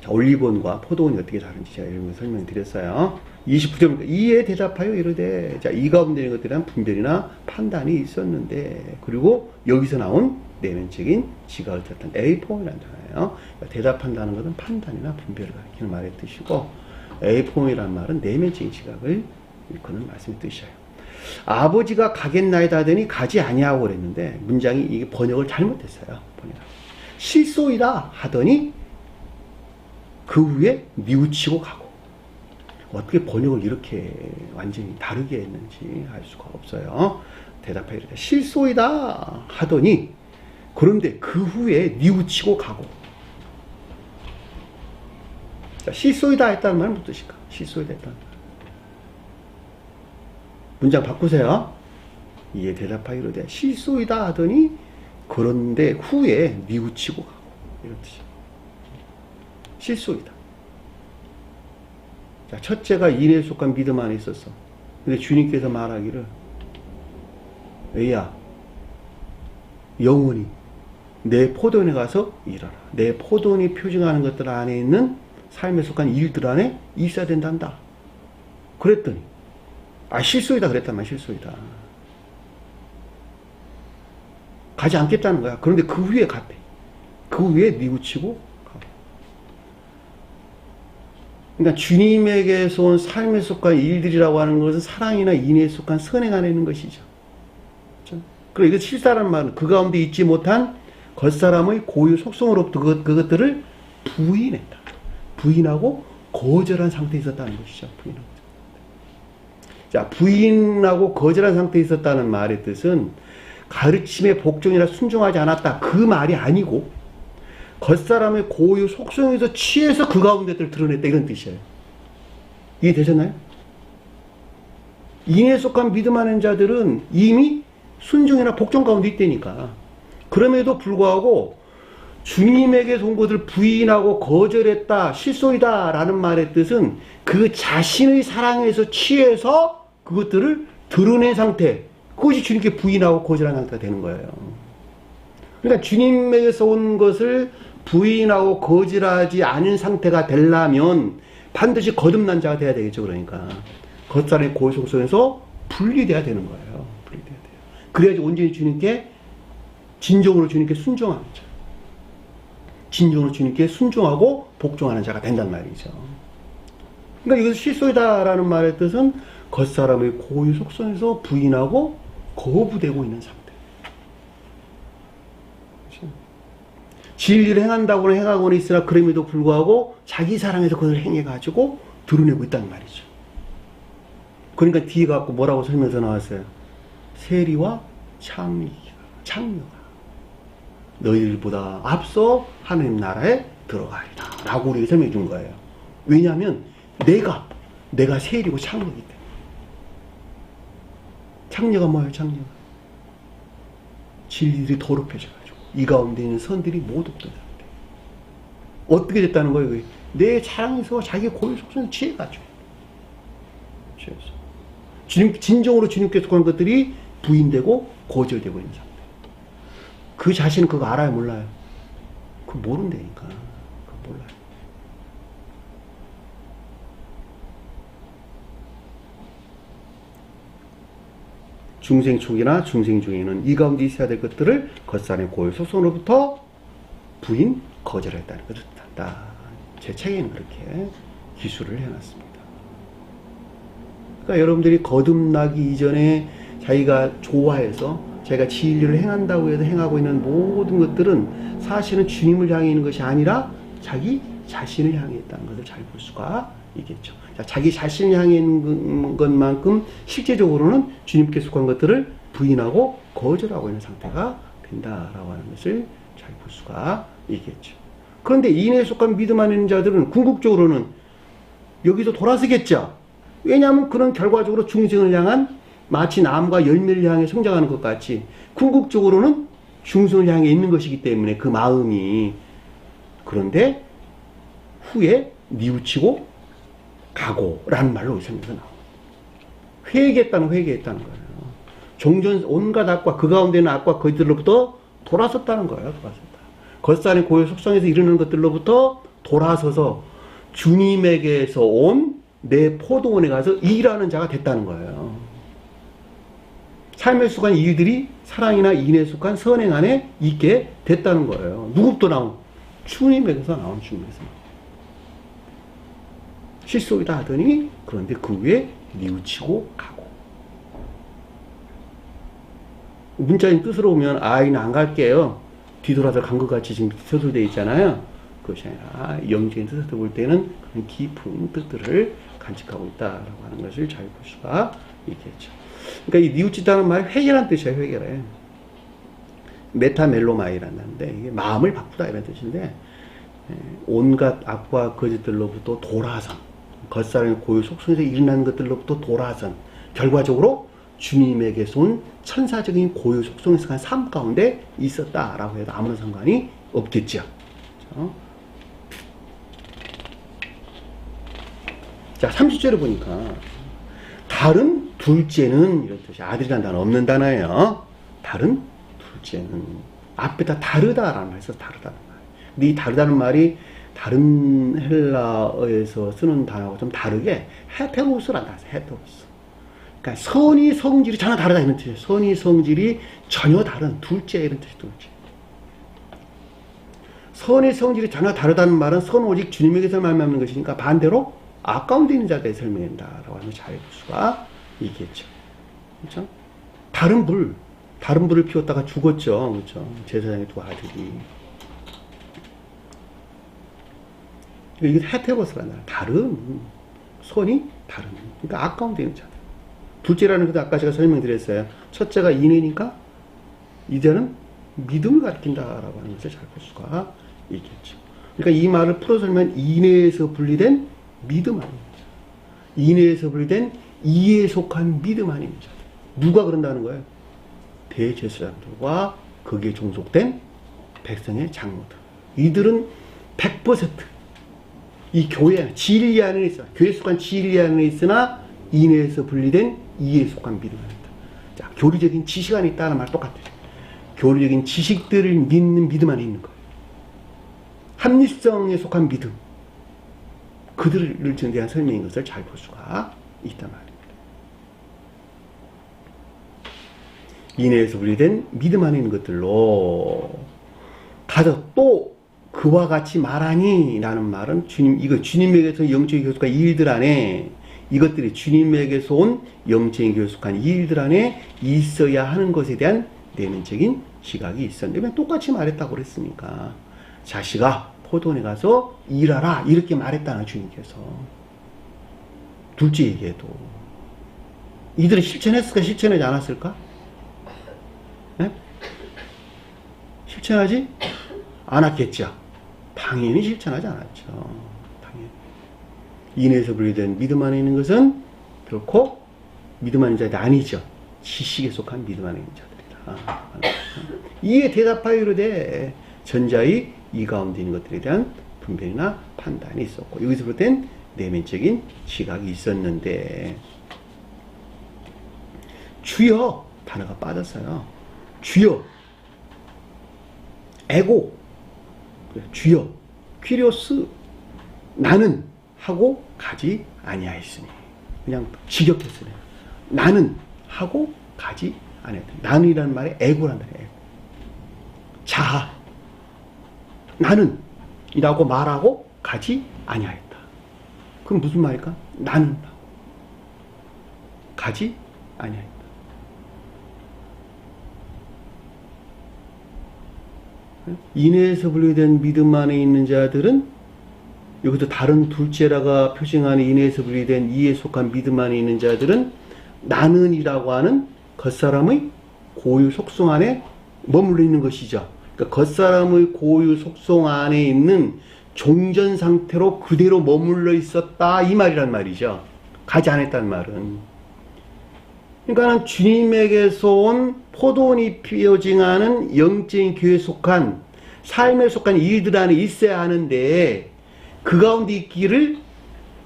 Speaker 1: 자, 올리브원과 포도원이 어떻게 다른지 제가 이런 걸 설명드렸어요. 29절, 이에 대답하여 이르되, 자, 이 가운데 있는 것들에 대한 분별이나 판단이 있었는데, 그리고 여기서 나온 내면적인 지각을 뜻한 에이폼이라는 단어예요. 그러니까 대답한다는 것은 판단이나 분별을 가리키는 말의 뜻이고, 에이폼이라는 말은 내면적인 지각을 일컫는 말씀의 뜻이에요. 아버지가 가겠나이다 하더니 가지 아니하고 그랬는데, 문장이 이게 번역을 잘못했어요. 실소이다 하더니 그 후에 뉘우치고 가고, 어떻게 번역을 이렇게 완전히 다르게 했는지 알 수가 없어요. 대답하여 이르되 실소이다 하더니 그런데 그 후에 뉘우치고 가고. 자, 실소이다 했다는 말은 무슨 뜻일까? 실소이다 했다는 말. 문장 바꾸세요. 이에 대답하여 이르되 실소이다 하더니 그런데 후에 뉘우치고 가고. 이런 뜻이에요. 실소이다. 자, 첫째가 인애에 속한 믿음 안에 있었어. 근데 주님께서 말하기를 에이야 영원히 내 포도원에 가서 일하라. 내 포도원이 표징하는 것들 안에 있는 삶에 속한 일들 안에 있어야 된단다. 그랬더니 실소이다 그랬단 말이야. 실소이다. 가지 않겠다는 거야. 그런데 그 후에 갔대. 그 후에 뉘우치고 가고. 그러니까 주님에게서 온 삶에 속한 일들이라고 하는 것은 사랑이나 인애에 속한 선행 안에 있는 것이죠. 그렇죠? 그리고 이거 실사라는 말은 그 가운데 있지 못한 겉사람의 고유 속성으로부터 그것들을 부인했다. 부인하고 거절한 상태에 있었다는 것이죠. 부인하고. 자, 부인하고 거절한 상태에 있었다는 말의 뜻은 가르침의 복종이라 순종하지 않았다. 그 말이 아니고 겉사람의 고유 속성에서 취해서 그 가운데를 드러냈다. 이런 뜻이에요. 이해되셨나요? 인애에 속한 믿음 하는 자들은 이미 순종이나 복종 가운데 있다니까. 그럼에도 불구하고 주님에게 온 것을 부인하고 거절했다, 실소이다 라는 말의 뜻은 그 자신의 사랑에서 취해서 그것들을 드러낸 상태, 그것이 주님께 부인하고 거절한 상태가 되는 거예요. 그러니까 주님에게서 온 것을 부인하고 거절하지 않은 상태가 되려면 반드시 거듭난 자가 돼야 되겠죠. 그러니까 겉사람의 고유 속성에서 분리돼야 되는 거예요. 분리돼야 돼요. 그래야지 온전히 주님께 진정으로 주님께 순종하는 자, 진정으로 주님께 순종하고 복종하는 자가 된단 말이죠. 그러니까 이것을 실소이다라는 말의 뜻은 겉사람의 고유 속성에서 부인하고 거부되고 있는 상태. 진리를 행한다고는 행하고는 있으나 그럼에도 불구하고 자기 사랑에서 그걸 행해가지고 드러내고 있다는 말이죠. 그러니까 뒤에 갖고 뭐라고 설명서 나왔어요? 세리와 창녀가 너희들보다 앞서 하나님 나라에 들어가리라 라고 우리에게 설명해 준 거예요. 왜냐하면 내가 세리고 창녀이기 때문에. 창녀가 뭐예요? 창녀가 진리들이 더럽혀져가지고 이 가운데 있는 선들이 모두 없어졌대. 어떻게 됐다는 거예요? 내 사랑에서 자기 고유 속성을 취해가지고 진정으로 주님께 속한 것들이 부인되고 거절되고 있는 상태. 그 자신은 그거 알아요? 몰라요? 그거 모른다니까. 그거 몰라요. 중생 초기나 중생 중에는 이 가운데 있어야 될 것들을 겉사람의 고유 속성으로부터 부인, 거절했다는 것을 뜻한다. 제 책에는 그렇게 기술을 해놨습니다. 그러니까 여러분들이 거듭나기 이전에 자기가 좋아해서 자기가 진리를 행한다고 해서 행하고 있는 모든 것들은 사실은 주님을 향해 있는 것이 아니라 자기 자신을 향해 있다는 것을 잘 볼 수가 있겠죠. 자기 자신을 향해 있는 것만큼 실제적으로는 주님께 속한 것들을 부인하고 거절하고 있는 상태가 된다라고 하는 것을 잘 볼 수가 있겠죠. 그런데 인애에 속한 믿음 안에 있는 자들은 궁극적으로는 여기서 돌아서겠죠. 왜냐하면 그런 결과적으로 중생을 향한 마치 나무가 열매를 향해 성장하는 것 같이 궁극적으로는 중생을 향해 있는 것이기 때문에 그 마음이. 그런데 후에 뉘우치고 가고라는 말로 의성에서 나옵니다. 회개했다는 거예요. 종전 온갖 악과 그 가운데 있는 악과 그들로부터 돌아섰다는 거예요. 돌아섰다. 겉사람의 고유 속성에서 이르는 것들로부터 돌아서서 주님에게서 온 내 포도원에 가서 일하는 자가 됐다는 거예요. 삶에 속한 일들이 사랑이나 인애에 속한 선행 안에 있게 됐다는 거예요. 누구부터 나온? 주님에게서 나온 주님에서. 실속이다 하더니 그런데 그 위에 뉘우치고 가고. 문자인 뜻으로 보면 아이는 안 갈게요. 뒤돌아서 간 것 같이 지금 서술되어 있잖아요. 그것이 아니라 영적인 뜻으로 볼 때는 그런 깊은 뜻들을 간직하고 있다라고 하는 것을 잘 볼 수가 있겠죠. 그러니까 이 니우치다는 말이 회개란 뜻이에요. 회개래. 메타멜로마이라는데 이게 마음을 바꾸다 이런 뜻인데 온갖 악과 거짓들로부터 돌아선 겉사람의 고유 속성에서 일어난 것들로부터 돌아선 결과적으로 주님에게서 온 천사적인 고유 속성에서 간 삶 가운데 있었다라고 해도 아무런 상관이 없겠죠. 그렇죠? 자, 30절에 보니까 다른 둘째는 이런 뜻이 아들이라는 단어 없는 단어예요. 다른 둘째는 앞에다 다르다라는 말에서 다르다는 말. 근데 이 다르다는 말이 다른 헬라어에서 쓰는 단어하고 좀 다르게 헤테로스라는 단어예요. 헤테로스. 그러니까 선의 성질이 전혀 다르다 이런 뜻이에요. 선의 성질이 전혀 다른 둘째 이런 뜻이 둘째. 선의 성질이 전혀 다르다는 말은 선 오직 주님에게서 말미암는 것이니까 반대로 악 가운데 있는 자들에 설명한다라고 하면 잘 볼 수가 있겠죠. 그렇죠? 다른 불을 피웠다가 죽었죠. 그렇죠? 제사장의 두 아들이. 이게 헤테로스라는 말. 다른 선이 다른. 그러니까 악 가운데 있는 자들. 둘째라는 것도 아까 제가 설명드렸어요. 첫째가 인애니까 이제는 믿음을 가리킨다라고 하는 것을 잘 볼 수가 있겠죠. 그러니까 이 말을 풀어 설명한 인애에서 분리된 믿음 아닌 자. 인애에서 분리된 이에 속한 믿음 아닌 자. 누가 그런다는 거예요? 대제사장들과 거기에 종속된 백성의 장로들. 이들은 100% 이 교회 안에 진리 안에 있어. 교회에 속한 진리 안에 있으나 인애에서 분리된 이에 속한 믿음 아니다. 자, 교리적인 지식 안에 있다는 말 똑같아요. 교리적인 지식들을 믿는 믿음 안에 있는 거예요. 합리성에 속한 믿음. 그들을 대한 설명인 것을 잘 볼 수가 있단 말입니다. 인애에서 분리된 믿음 안에 있는 것들로 가서 또 그와 같이 말하니 라는 말은 이거 주님에게서 영적인 교수가 일들 안에 이것들이 주님에게서 온 영적인 교수한 일들 안에 있어야 하는 것에 대한 내면적인 시각이 있었는데 왜 똑같이 말했다고 그랬으니까 자식아 포도원에 가서 일하라 이렇게 말했다는 주님께서 둘째에게도 이들은 실천했을까 실천하지 않았을까? 네? 실천하지 않았겠죠. 당연히 실천하지 않았죠. 당연히. 인에서 분리된 믿음 안에 있는 것은 결코 믿음 안에 있는 자들이 아니죠. 지식에 속한 믿음 안에 있는 자들이다. 이에 대답하여 이르되 전자의 이 가운데 있는 것들에 대한 분별이나 판단이 있었고 여기서 비롯된 내면적인 시각이 있었는데 주여 단어가 빠졌어요. 주여 에고 주여 퀴리오스 나는 하고 가지 아니하였으니 그냥 직역했어요. 나는 하고 가지 아니하였다. 나는이라는 말에 에고란 말이에요. 에고. 자아 나는 이라고 말하고 가지 아니하였다. 그럼 무슨 말일까? 나는 가지 아니하였다. 인애에서 분리된 믿음 안에 있는 자들은 여기서 다른 둘째라가 표징하는 인애에서 분리된 이에 속한 믿음 안에 있는 자들은 나는이라고 하는 겉사람의 고유 속성 안에 머물러 있는 것이죠. 그러니까 겉사람의 고유 속성 안에 있는 종전 상태로 그대로 머물러 있었다 이 말이란 말이죠. 가지 않았다는 말은. 그러니까 주님에게서 온 포도원이 표징하는 영적인 교회에 속한 삶에 속한 일들 안에 있어야 하는데 그 가운데 있기를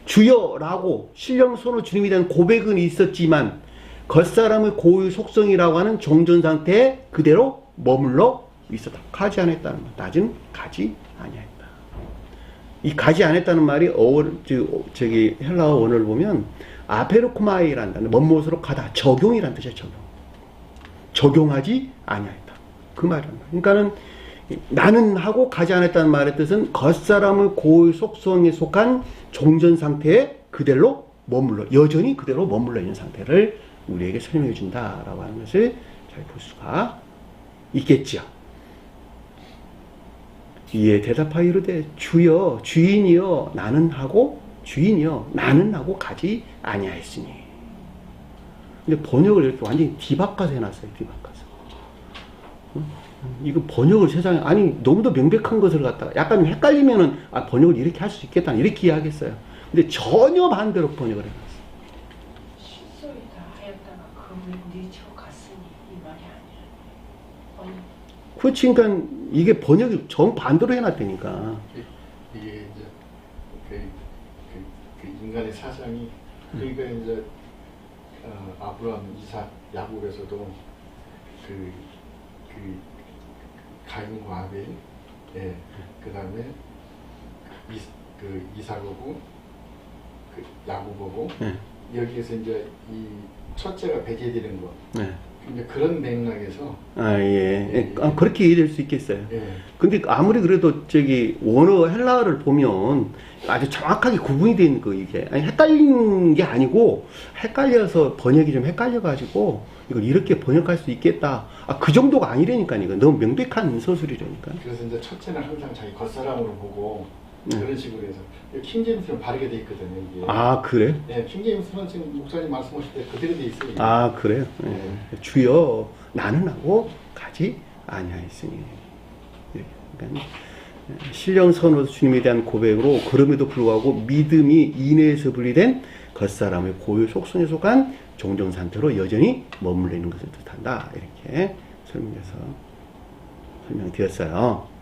Speaker 1: 주여라고 신령선으로 주님에 대한 고백은 있었지만 겉사람의 고유 속성이라고 하는 종전 상태에 그대로 머물러 있었다. 가지 않았다는 말. 낮은 가지 아니했다. 이 가지 않았다는 말이 저기 헬라어 원어를 보면 아페르코마이라는 단어, 먼곳으로 가다, 적용이라는 뜻이에요. 적용하지 아니하였다. 그 말이란 말이에요. 그러니까는 나는 하고 가지 않았다는 말의 뜻은 겉사람의 고유 속성에 속한 종전 상태에 그대로 머물러, 여전히 그대로 머물러 있는 상태를 우리에게 설명해 준다라고 하는 것을 잘 볼 수가 있겠죠. 이에 대답하여 이르되 주여 주인이여 나는 하고 주인이여 나는 나고 가지 아니하였으니. 근데 번역을 이렇게 완전히 뒤바꿔서 해놨어요. 뒤바꿔서. 이거 번역을 세상에 아니 너무도 명백한 것을 갖다가 약간 헷갈리면은 번역을 이렇게 할 수 있겠다 이렇게 이야기했어요. 근데 전혀 반대로 번역을 해놨어요.
Speaker 3: 실소이다 하였다가 금을 늦춰 갔으니 이 말이 아니야.
Speaker 1: 그렇지, 그러니까 이게 번역이 정반대로 해놨다니까.
Speaker 2: 이게 이제 그 인간의 사상이 그러니까 이제 아브라함, 이삭, 야곱에서도 그 가인과 아벨, 예, 그 다음에 이삭하고 그 야곱하고
Speaker 1: 네.
Speaker 2: 여기에서 이제 이 첫째가 배제되는 거.
Speaker 1: 네.
Speaker 2: 이제 그런 맥락에서
Speaker 1: 예. 그렇게 이해될 수 있겠어요.
Speaker 2: 예.
Speaker 1: 근데 아무리 그래도 원어 헬라어를 보면 아주 정확하게 구분이 되어 있는 거, 이게. 아니, 헷갈린 게 아니고, 헷갈려서 번역이 좀 헷갈려가지고, 이걸 이렇게 번역할 수 있겠다. 그 정도가 아니라니까, 이거. 너무 명백한 서술이라니까.
Speaker 2: 그래서 이제 첫째는 항상 자기 겉사람으로 보고 그런 식으로 해서 킹제임스는 바르게 돼 있거든요. 이게.
Speaker 1: 그래?
Speaker 2: 네, 킹제임스는 지금 목사님 말씀하실 때 그대로 돼 있어요.
Speaker 1: 그래요? 예. 주여, 나는 하고 가지 아니하였으니. 그러니까 신령 선호도 주님에 대한 고백으로 그럼에도 불구하고 믿음이 인내에서 분리된 겉사람의 고유 속성에 속한 종종 상태로 여전히 머물러 있는 것을 뜻한다. 이렇게 설명드렸어요.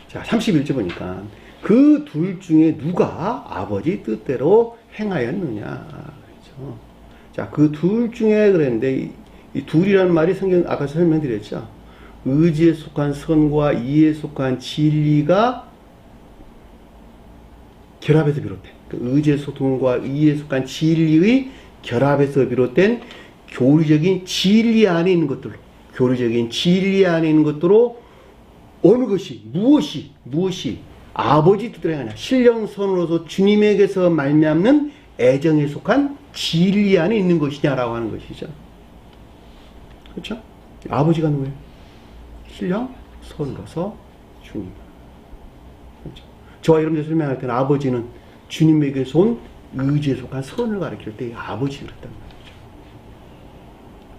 Speaker 1: 자, 31절 보니까 그 둘 중에 누가 아버지 뜻대로 행하였느냐. 그렇죠. 자, 그 둘 중에 그랬는데 이 둘이라는 말이 성경 아까 설명드렸죠. 의지에 속한 선과 이에 속한 진리가 결합에서 비롯된 의지의 소통과 이에 속한 진리의 결합에서 비롯된 교리적인 진리 안에 있는 것들로 교리적인 진리 안에 있는 것들로 어느 것이 무엇이 아버지 뜻대로 행하냐. 신령선으로서 주님에게서 말미암는 애정에 속한 진리 안에 있는 것이냐라고 하는 것이죠. 그렇죠? 아버지가 누구예요? 신령선으로서 주님. 그렇죠? 저와 여러분들 설명할 때는 아버지는 주님에게서 온 의지에 속한 선을 가리킬 때 아버지 그랬단 말이죠.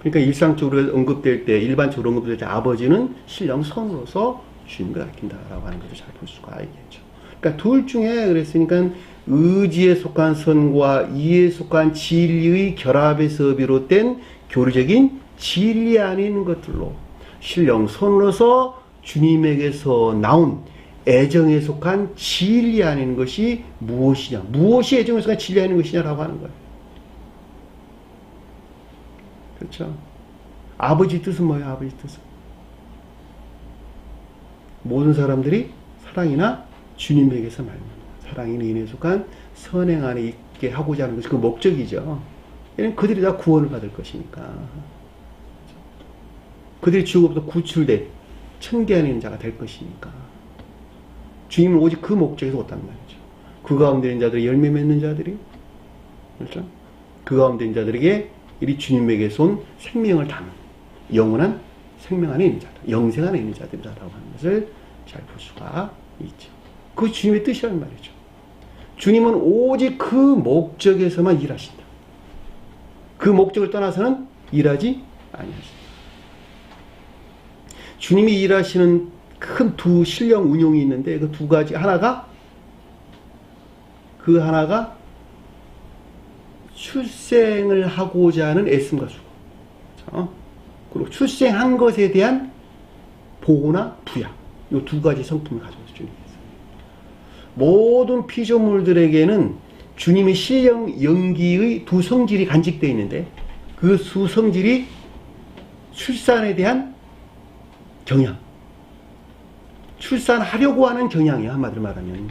Speaker 1: 그러니까 일상적으로 언급될 때, 일반적으로 언급될 때 아버지는 신령선으로서 주님을 가리킨다라고 하는 것을 잘 볼 수가 있겠죠. 그러니까 둘 중에 그랬으니까 의지에 속한 선과 이에 속한 진리의 결합에서 비롯된 교리적인 진리 안에 있는 것들로 신령선으로서 주님에게서 나온 애정에 속한 진리 안에 있는 것이 무엇이냐, 무엇이 애정에 속한 진리 안에 있는 것이냐라고 하는 거예요. 그렇죠? 아버지 뜻은 뭐예요? 아버지 뜻은 모든 사람들이 사랑이나 주님에게서 말합니다. 사랑이나 인에 속한 선행 안에 있게 하고자 하는 것이 그 목적이죠. 왜냐하면 그들이 다 구원을 받을 것이니까. 그들이 지옥으로부터 구출된 천계 안에 있는 자가 될 것이니까. 주님은 오직 그 목적에서 왔단 말이죠. 그 가운데 있는 자들이 열매 맺는 자들이, 그렇죠? 그 가운데 있는 자들에게 이 주님에게서 온 생명을 담은 영원한 생명 안에 있는 자들, 영생 안에 있는 자들이라고 하는 것을 잘 볼 수가 있죠. 그 주님의 뜻이라는 말이죠. 주님은 오직 그 목적에서만 일하신다. 그 목적을 떠나서는 일하지 아니하신다. 주님이 일하시는 큰 두 신령 운용이 있는데 그 두 가지, 하나가 출생을 하고자 하는 애씀과 수고. 그렇죠? 그리고 출생한 것에 대한 보호나 부양. 이 두 가지 성품을 가지고 있어요. 주님께서. 모든 피조물들에게는 주님의 신령 연기의 두 성질이 간직되어 있는데 그 두 성질이 출산에 대한 경향, 출산하려고 하는 경향이야, 한마디로 말하면.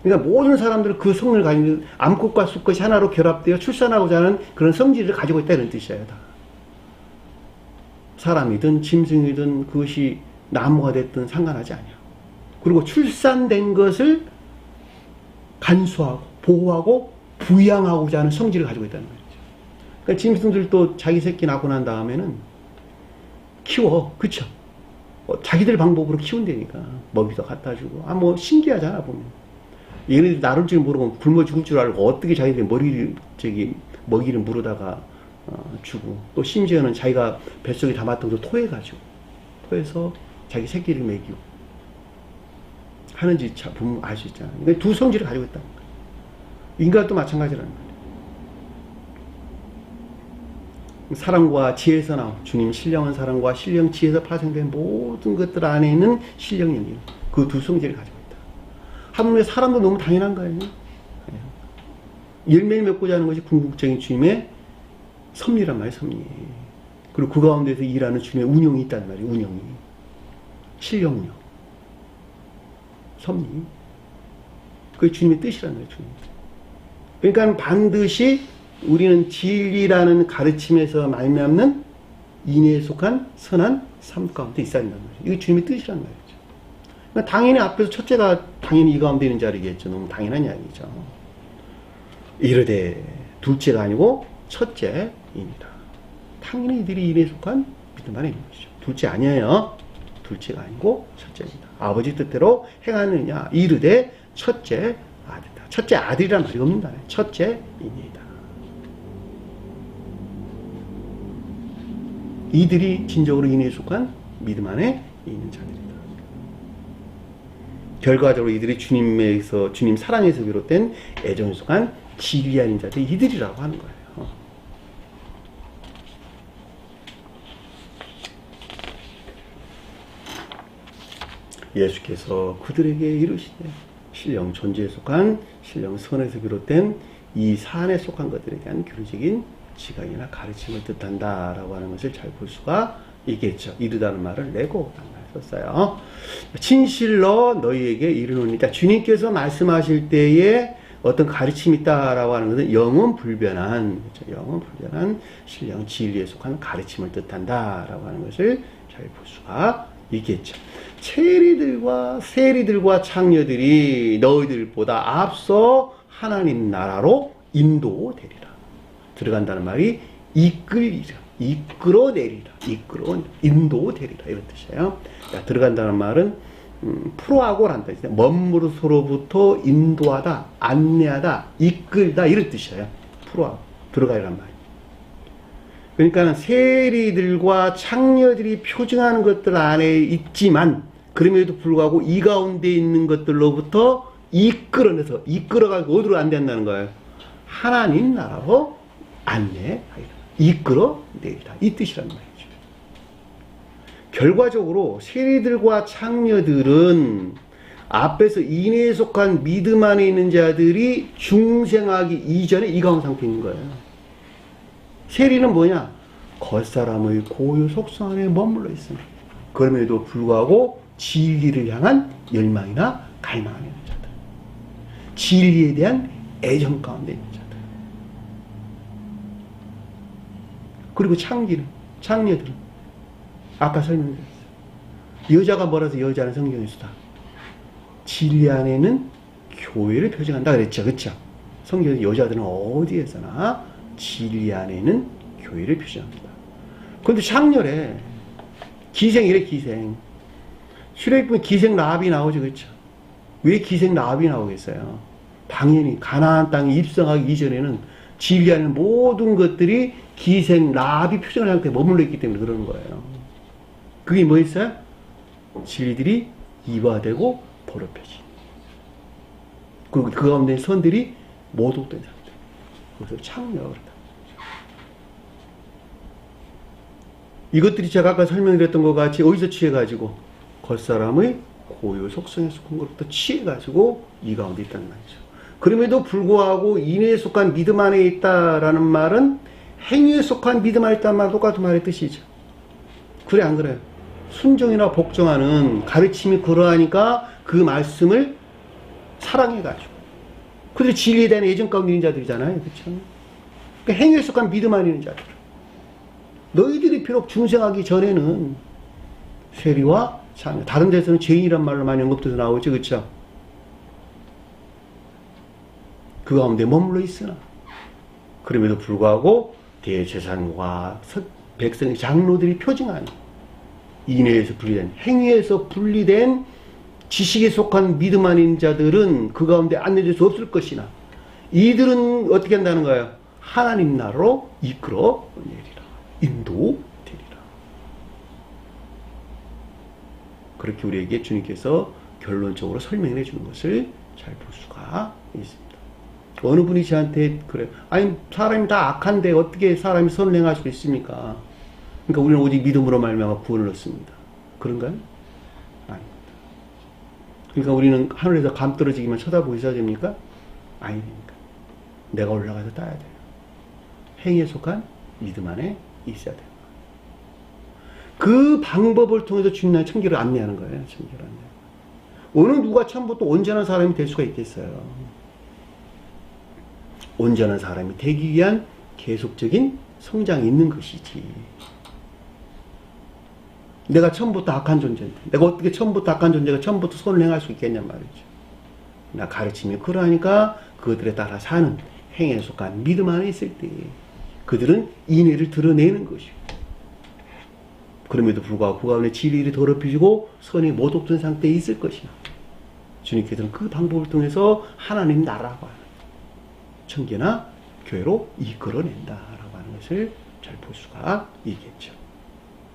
Speaker 1: 그러니까 모든 사람들은 그 성을 가지고 암컷과 수컷이 하나로 결합되어 출산하고자 하는 그런 성질을 가지고 있다, 이런 뜻이에요. 다. 사람이든 짐승이든 그것이 나무가 됐든 상관하지 않아요. 그리고 출산된 것을 간수하고 보호하고 부양하고자 하는 성질을 가지고 있다는 말이죠. 그러니까 짐승들도 자기 새끼 낳고 난 다음에는 키워, 그쵸? 자기들 방법으로 키운다니까. 먹이도 갖다 주고. 뭐 신기하잖아 보면. 얘네들 나를 줄 모르고 굶어 죽을 줄 알고 어떻게 자기들 먹이를 물어다가 주고, 또 심지어는 자기가 뱃속에 담았던 걸 토해가지고, 토해서 자기 새끼를 먹이고 하는지 보면 알 수 있잖아. 그러니까 두 성질을 가지고 있다는 거야. 인간도 마찬가지라는 거야. 사랑과 지혜에서 나온 주님 신령한 사랑과 신령 지혜에서 파생된 모든 것들 안에 있는 신령 연기, 그 두 성질을 가지고 있다. 하물며 사람도 너무 당연한 거예요. 열매를 맺고자 하는 것이 궁극적인 주님의 섭리란 말이에요. 섭리. 그리고 그 가운데서 일하는 주님의 운영이 있다는 말이에요. 운영이. 신령 운영. 섭리. 그게 주님의 뜻이란 말이에요. 주님. 그러니까 반드시 우리는 진리라는 가르침에서 말미암는 인애에 속한 선한 삶 가운데 있어야 된단 말이에요. 이게 주님의 뜻이란 말이죠. 그러니까 당연히 앞에서 첫째가 당연히 이 가운데 있는 자리겠죠. 너무 당연한 이야기죠. 이르되 둘째가 아니고 첫째입니다. 당연히 이들이 인애에 속한 믿음 안에 있는 것이죠. 둘째 아니에요. 둘째가 아니고 첫째입니다. 아버지 뜻대로 행하느냐. 이르되 첫째 아들이다. 첫째 아들이란 말이 없는다. 첫째입니다. 이들이 진정으로 인애에 속한 믿음 안에 있는 자들이다. 결과적으로 이들이 주님 사랑에서 비롯된 애정에 속한 진리 아닌 자들이 이들이라고 하는 거예요. 예수께서 그들에게 이르시되 신령 존재에 속한 신령 선에서 비롯된 이 산에 속한 것들에 대한 교리적인 지각이나 가르침을 뜻한다라고 하는 것을 잘 볼 수가 있겠죠. 이르다는 말을 내고 라는 말을 썼어요. 진실로 너희에게 이르노니까, 주님께서 말씀하실 때에 어떤 가르침이 있다라고 하는 것은 영원 불변한, 그렇죠? 영원 불변한 신령 진리에 속한 가르침을 뜻한다라고 하는 것을 잘 볼 수가 있겠죠. 세리들과 창녀들이 너희들보다 앞서 하나님 나라로 인도되리라. 들어간다는 말이 이끌리라, 이끌어내리라, 인도되리라 이런 뜻이에요. 들어간다는 말은 프로하고란 뜻이에요. 머무르서로부터 인도하다, 안내하다, 이끌다 이런 뜻이에요. 프로하고 들어가라는 말이에요. 그러니까 세리들과 창녀들이 표징하는 것들 안에 있지만, 그럼에도 불구하고 이 가운데 있는 것들로부터 이끌어가고 어디로 안내한다는 거예요? 하나님 나라로 안내하리라, 이끌어내리라 이 뜻이란 말이죠. 결과적으로 세리들과 창녀들은 앞에서 인애에 속한 믿음 안에 있는 자들이 중생하기 이전에 이 가운데 상태에 있는 거예요. 세리는 뭐냐? 겉사람의 고유 속성 안에 머물러 있습니다. 그럼에도 불구하고 진리를 향한 열망이나 갈망 안에 있는 자들, 진리에 대한 애정 가운데 있는 자들. 그리고 창녀들은 아까 설명드렸어요. 여자가 뭐라서 여자는 성경의 수다. 진리 안에는 교회를 표징한다 그랬죠. 그렇죠? 성경의 여자들은 어디에서나 진리 안에는 교회를 표징합니다. 그런데 창녀래. 기생이래, 기생. 출애굽에 기생 라합이 나오죠. 그렇죠? 왜 기생 라합이 나오겠어요? 당연히 가나안 땅에 입성하기 이전에는 진리 안에 모든 것들이 기생 라합이 표정한 상태에 머물러 있기 때문에 그러는 거예요. 그게 뭐였어요? 진리들이 이화되고 더럽혀지. 그리고 그 가운데 선들이 모독된 상태. 그래서 창녀가 그렇다. 이것들이 제가 아까 설명드렸던 것 같이 어디서 취해가지고 겉사람의 고유 속성에 속한 것부터 취해가지고 이 가운데 있다는 말이죠. 그럼에도 불구하고 인애에 속한 믿음 안에 있다라는 말은 행위에 속한 믿음 안에 있다는 말과 똑같은 말의 뜻이죠. 그래 안 그래요? 순종이나 복종하는 가르침이 그러하니까 그 말씀을 사랑해가지고 그들이 진리에 대한 애정 가운데 있는 자들이잖아요. 그렇죠? 그러니까 행위에 속한 믿음 안에 있는 자들. 너희들이 비록 중생하기 전에는 세리와 창녀, 다른 데서는 죄인이란 말로 많이 언급돼서 나오죠. 그렇죠? 그 가운데 머물러 있으나 그럼에도 불구하고 대제사장과 백성의 장로들이 표징하는 인애에서 분리된, 행위에서 분리된 지식에 속한 믿음 아닌 자들은 그 가운데 안내될 수 없을 것이나 이들은 어떻게 한다는 거예요? 하나님 나라로 이끌어 내리라. 인도되리라. 그렇게 우리에게 주님께서 결론적으로 설명해 주는 것을 잘 볼 수가 있습니다. 어느 분이 저한테 그래요. 아니 사람이 다 악한데 어떻게 사람이 선을 행할 수 있습니까? 그러니까 우리는 오직 믿음으로 말미암아 구원을 얻습니다. 그런가요? 아닙니다. 그러니까 우리는 하늘에서 감 떨어지기만 쳐다보고 있어야 됩니까? 아닙니다. 내가 올라가서 따야 돼요. 행위에 속한 믿음 안에 있어야 돼요. 그 방법을 통해서 주님의 청결을 안내하는 거예요. 청결을 안내. 어느 누가 처음부터 온전한 사람이 될 수가 있겠어요. 온전한 사람이 되기 위한 계속적인 성장이 있는 것이지. 내가 처음부터 악한 존재인데 내가 어떻게 처음부터 악한 존재가 처음부터 선을 행할 수 있겠냔 말이죠. 나 가르침이 그러하니까 그들에 따라 사는 행위에 속한 믿음 안에 있을 때 그들은 인애를 드러내는 것이고, 그럼에도 불구하고 그 가운데 진리를 더럽히고 선이 못 없던 상태에 있을 것이나 주님께서는 그 방법을 통해서 하나님 나라고 하는 청계나 교회로 이끌어낸다라고 하는 것을 잘 볼 수가 있겠죠.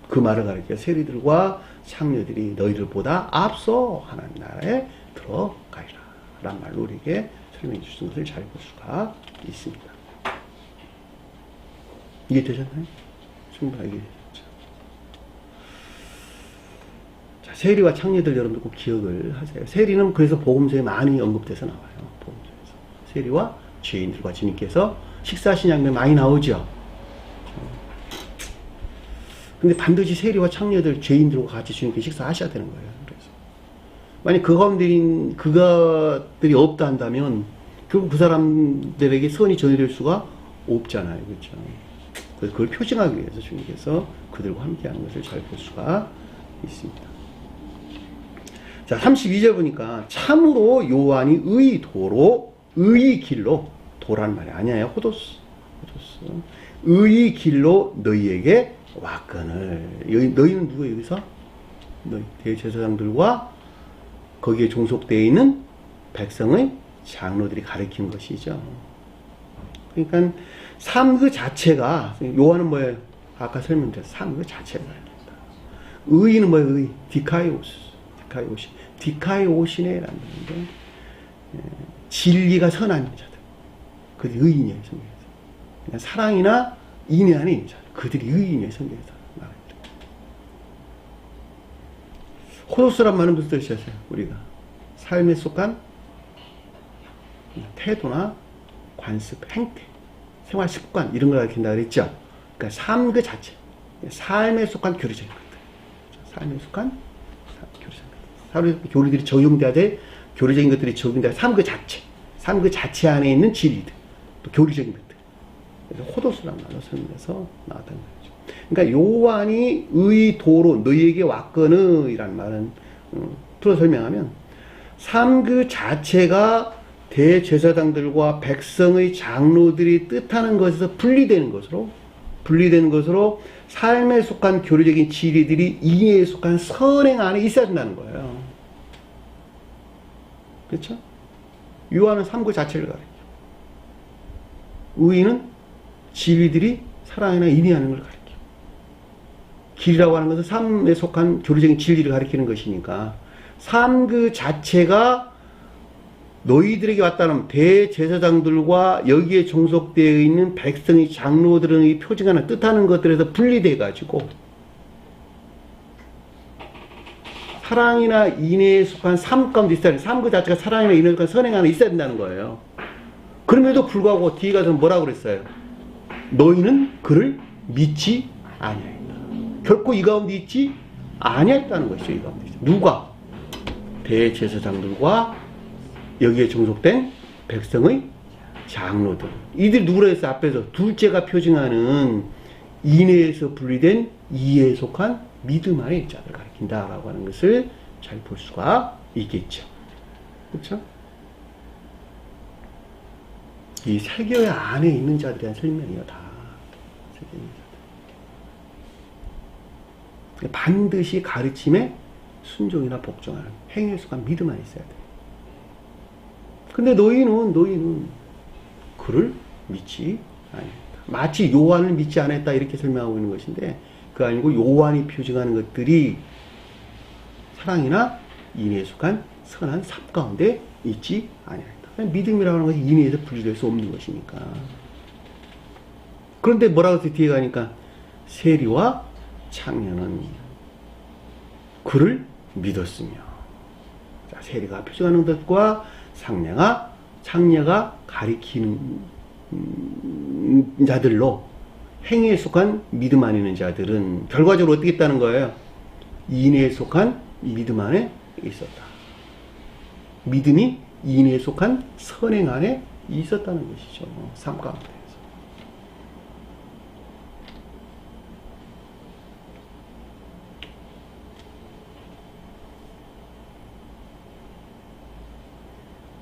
Speaker 1: 그 말을 가리켜 세리들과 창녀들이 너희를 보다 앞서 하나님 나라에 들어가리라 라는 말로 우리에게 설명해 주신 것을 잘 볼 수가 있습니다. 이해되셨나요? 충분하게 이해되셨죠. 자, 세리와 창녀들 여러분들 꼭 기억을 하세요. 세리는 그래서 복음서에 많이 언급돼서 나와요. 복음서에서 세리와 죄인들과 주님께서 식사하신 장면 많이 나오죠. 근데 반드시 세리와 창녀들, 죄인들과 같이 주님께 식사하셔야 되는 거예요. 그래서 만약 그 가운데 그것들이 없다 한다면 결국 그 사람들에게 선이 전해질 수가 없잖아요. 그렇죠? 그래서 그걸 표징하기 위해서 주님께서 그들과 함께하는 것을 잘 볼 수가 있습니다. 자, 32절 보니까 참으로 요한이 의의 길로, 도라는 말이 아니에요. 호도스. 의의 길로 너희에게 왔거늘. 너희는 누구예요? 여기서? 너희 대제사장들과 거기에 종속되어 있는 백성의 장로들이 가르치는 것이죠. 그러니까 삶 그 자체가, 요한은 뭐예요? 아까 설명드렸어요. 삶 그 자체가 아닙니다. 의의는 뭐예요? 의. 디카이오시네라는 건데, 진리가 선한 자들. 그들이 의인이에요, 성경에서. 그냥 사랑이나 인애 안에 있는 자들. 그들이 의인이에요, 성경에서 말합니다. 호도스란 말은 무슨 뜻이었어요? 우리가 삶에 속한 태도나 관습, 행태, 생활 습관 이런 걸 가르친다 그랬죠. 그러니까 삶 그 자체, 삶에 속한 교리적인 것들, 삶에 속한 교리적인 것들, 사회 교리들이 적용돼야 돼. 교리적인 것들이 적용돼야 삶 그 자체, 삶 그 자체 안에 있는 진리들, 또 교리적인 것들. 그래서 호도스란 말로 설명해서 나왔다는 거죠. 그러니까 요한이 의도로 너희에게 왔거느이란 말은 풀어 설명하면 삶 그 자체가 대제사장들과 백성의 장로들이 뜻하는 것에서 분리되는 것으로 삶에 속한 교리적인 진리들이 인애에 속한 선행 안에 있어야 된다는 거예요. 그렇죠? 요한은 삶 그 자체를 가르쳐. 의인은 진리들이 사랑이나 인애하는 걸 가르쳐. 길이라고 하는 것은 삶에 속한 교리적인 진리를 가리키는 것이니까 삶 그 자체가 너희들에게 왔다는 대제사장들과 여기에 종속되어 있는 백성의 장로들의 표징하는 뜻하는 것들에서 분리되어 가지고 사랑이나 인애에 속한 삶 가운데 있어야 돼. 삶 그 자체가 사랑이나 인애에 속한 선행 안에 있어야 된다는 거예요. 그럼에도 불구하고 뒤에 가서 뭐라고 그랬어요? 너희는 그를 믿지 아니하였다. 결코 이 가운데 있지 아니하였다는 것이죠. 이 가운데 있어. 누가? 대제사장들과 여기에 종속된 백성의 장로들. 이들이 누구라 했어? 앞에서 둘째가 표징하는 인애에서 분리된 이에 속한 믿음 안에 자들을 가리킨다라고 하는 것을 잘 볼 수가 있겠죠. 그렇죠? 이 세계의 안에 있는 자들에 대한 설명이요. 다 세계에 있는 반드시 가르침에 순종이나 복종하는 행위에 속한 믿음 안에 있어야 돼. 근데 너희는 그를 믿지 아니했다. 마치 요한을 믿지 않았다 이렇게 설명하고 있는 것인데 그 아니고 요한이 표징하는 것들이 사랑이나 인애에 속한 선한 삶 가운데 있지 아니했다. 믿음이라고 하는 것이 인애에서 분리될 수 없는 것이니까. 그런데 뭐라고 해서 뒤에 가니까 세리와 창녀는 그를 믿었으며. 자, 세리가 표징하는 것과 창녀가 가리키는 자들로 행위에 속한 믿음 안에 있는 자들은 결과적으로 어떻게 했다는 거예요? 인애에 속한 믿음 안에 있었다. 믿음이 인애에 속한 선행 안에 있었다는 것이죠. 삶 가운데에서.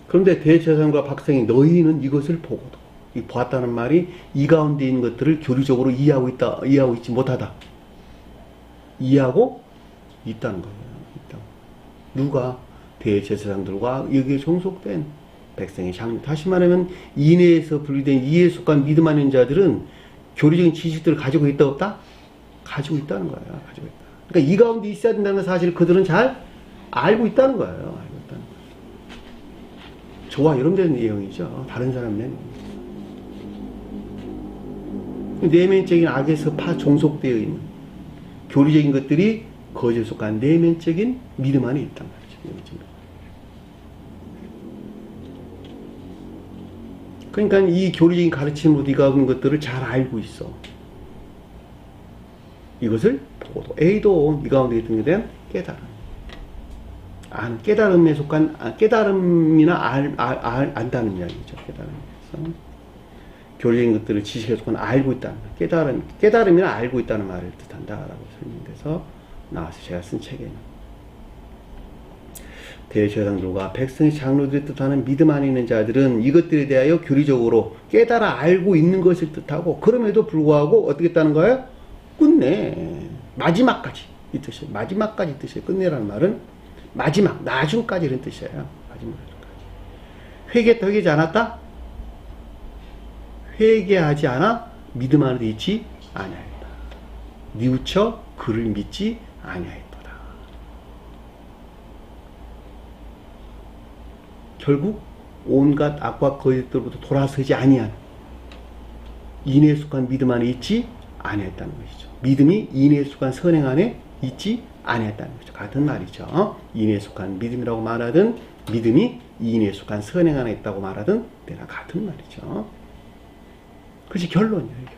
Speaker 1: 그런데 대제사장과 박사이 너희는 이것을 보고도 이 보았다는 말이 이 가운데 있는 것들을 교리적으로 이해하고 있지 못하다. 이해하고 있다는 거예요. 있다고. 누가? 대제사장들과 여기에 종속된 백성의 장로. 다시 말하면 인애에서 분리된 이에 속한 믿음 안에 있는 자들은 교리적인 지식들을 가지고 있다 없다? 가지고 있다는 거예요. 가지고 있다. 그러니까 이 가운데 있어야 된다는 사실을 그들은 잘 알고 있다는 거예요. 알고 있다는 거예요. 저와 여러분들의 내용이죠. 다른 사람의 내면적인 악에서 종속되어 있는 교리적인 것들이 거짓에 속한 내면적인 믿음 안에 있단 말이죠. 그러니까 이 교리적인 가르침으로 네가 얻은 것들을 잘 알고 있어. 이것을 보고도 A도 네 가운데 있던 것에 대한 깨달음. 깨달음에 속한 깨달음이나 안다는 이야기죠. 깨달음에서 교리적인 것들을 지식에 속한 알고 있다는 깨달음이나 알고 있다는 말을 뜻한다라고 설명돼서 나와서 제가 쓴 책에는 대제사장들과 백성의 장로들이 뜻하는 믿음 안에 있는 자들은 이것들에 대하여 교리적으로 깨달아 알고 있는 것을 뜻하고 그럼에도 불구하고 어떻게 했다는 거예요? 끝내 마지막까지 이 뜻이에요. 마지막까지 이 뜻이에요. 끝내라는 말은 마지막, 나중까지 이런 뜻이에요. 마지막, 나중까지. 회개하지 않았다? 회개하지 않아 믿음 안에 있지 아니하였다. 뉘우쳐 그를 믿지 아니하였도다. 결국 온갖 악과 거짓들로부터 돌아서지 아니한 인애에 속한 믿음 안에 있지 아니하였다는 것이죠. 믿음이 인애에 속한 선행 안에 있지 아니했다는 거죠. 같은 말이죠. 인애에 속한 믿음이라고 말하든 믿음이 인애에 속한 선행 안에 있다고 말하든 내가 같은 말이죠. 그것이 결론이에요. 결론.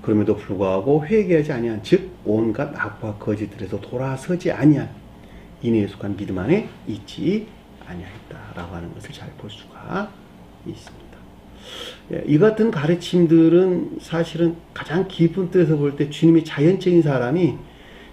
Speaker 1: 그럼에도 불구하고 회개하지 아니한 즉 온갖 악과 거짓들에서 돌아서지 아니한 인애에 속한 믿음 안에 있지 아니하였다라고 하는 것을 잘 볼 수가 있습니다. 이 같은 가르침들은 사실은 가장 깊은 뜻에서 볼 때 주님의 자연적인 사람이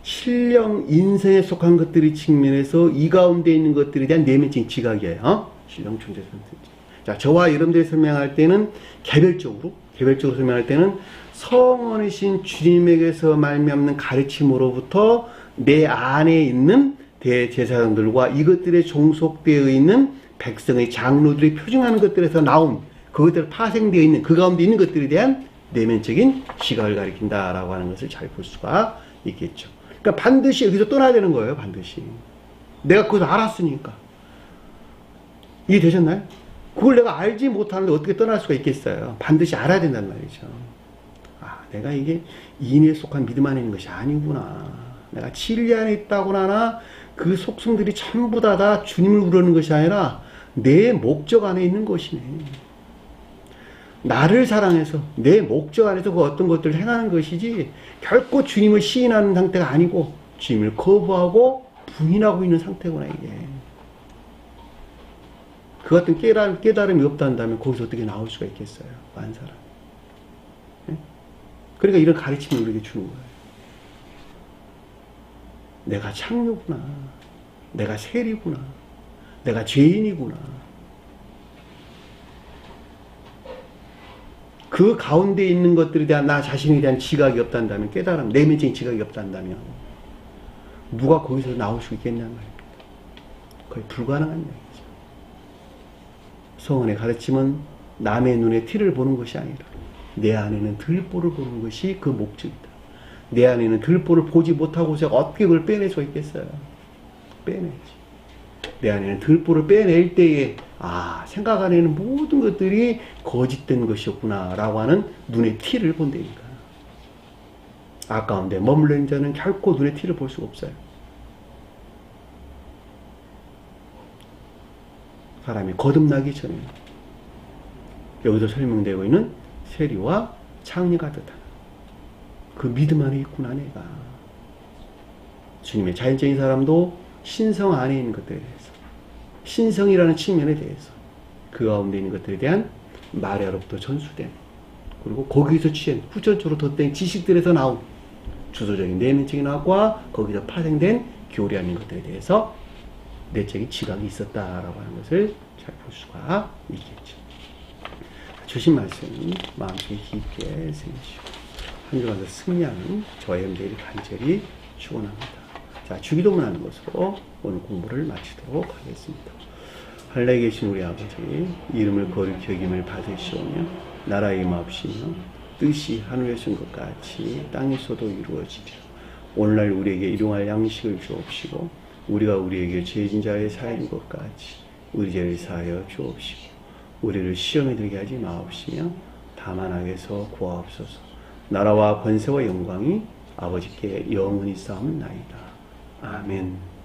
Speaker 1: 신령 인생에 속한 것들의 측면에서 이 가운데 있는 것들에 대한 내면적인 지각이에요. 신령 존재 선택. 자, 저와 여러분들이 설명할 때는 개별적으로 설명할 때는 성원이신 주님에게서 말미암는 가르침으로부터 내 안에 있는 대제사장들과 이것들에 종속되어 있는 백성의 장로들이 표징하는 것들에서 나온 그것들 파생되어 있는 그 가운데 있는 것들에 대한 내면적인 시각을 가리킨다라고 하는 것을 잘 볼 수가 있겠죠. 그러니까 반드시 여기서 떠나야 되는 거예요. 반드시. 내가 그것을 알았으니까. 이해되셨나요? 그걸 내가 알지 못하는데 어떻게 떠날 수가 있겠어요. 반드시 알아야 된다는 말이죠. 아, 내가 이게 인애에 속한 믿음 안에 있는 것이 아니구나. 내가 진리 안에 있다고나 그 속성들이 전부 다 주님을 부르는 것이 아니라 내 목적 안에 있는 것이네. 나를 사랑해서 내 목적 안에서 그 어떤 것들을 행하는 것이지 결코 주님을 시인하는 상태가 아니고 주님을 거부하고 부인하고 있는 상태구나 이게. 그 같은 깨달음이 없다 한다면 거기서 어떻게 나올 수가 있겠어요. 많은 사람. 네? 그러니까 이런 가르침을 우리에게 주는 거예요. 내가 창녀구나. 내가 세리구나. 내가 죄인이구나. 그 가운데 있는 것들에 대한 나 자신에 대한 지각이 없단다면, 깨달음, 내면적인 지각이 없단다면 누가 거기서 나올 수 있겠냔 말입니다. 거의 불가능한 얘기죠. 성언의 가르침은 남의 눈에 티를 보는 것이 아니라 내 안에는 들보를 보는 것이 그 목적이다. 내 안에는 들보를 보지 못하고 제가 어떻게 그걸 빼낼 수 있겠어요? 빼내지. 내 안에는 들보를 빼낼 때에 생각 안에는 모든 것들이 거짓된 것이었구나 라고 하는 눈에 티를 본다니까. 아까운데 머물러 있는 자는 결코 눈에 티를 볼 수가 없어요. 사람이 거듭나기 전에 여기서 설명되고 있는 세리와 창녀가 뜻하는 그 믿음 안에 있구나 내가. 주님의 자연적인 사람도 신성 안에 있는 것들에 대해서, 신성이라는 측면에 대해서, 그 가운데 있는 것들에 대한 마리아로부터 전수된, 그리고 거기서 취한 후천적으로 덧댄 지식들에서 나온 주소적인 내면적인 학과 거기서 파생된 교리하는 것들에 대해서 내적인 지각이 있었다라고 하는 것을 잘 볼 수가 있겠죠. 주신 말씀 마음속에 깊게 새기시고 한 주간도 승리하는 저의 여러분들이 간절히 축원합니다. 자, 주기도문 하는 것으로 오늘 공부를 마치도록 하겠습니다. 하늘에 계신 우리 아버지, 이름을 거룩히 여김을 받으시오며 나라의 임하옵시며 뜻이 하늘에서 것 같이 땅에서도 이루어지리라. 오늘날 우리에게 일용할 양식을 주옵시고 우리가 우리에게 죄진 자의 사인 것 같이 우리 죄를 사하여 주옵시고 우리를 시험에 들게 하지 마옵시며 다만 악에서 구하옵소서. 나라와 권세와 영광이 아버지께 영원히 쌓음나이다. 아멘.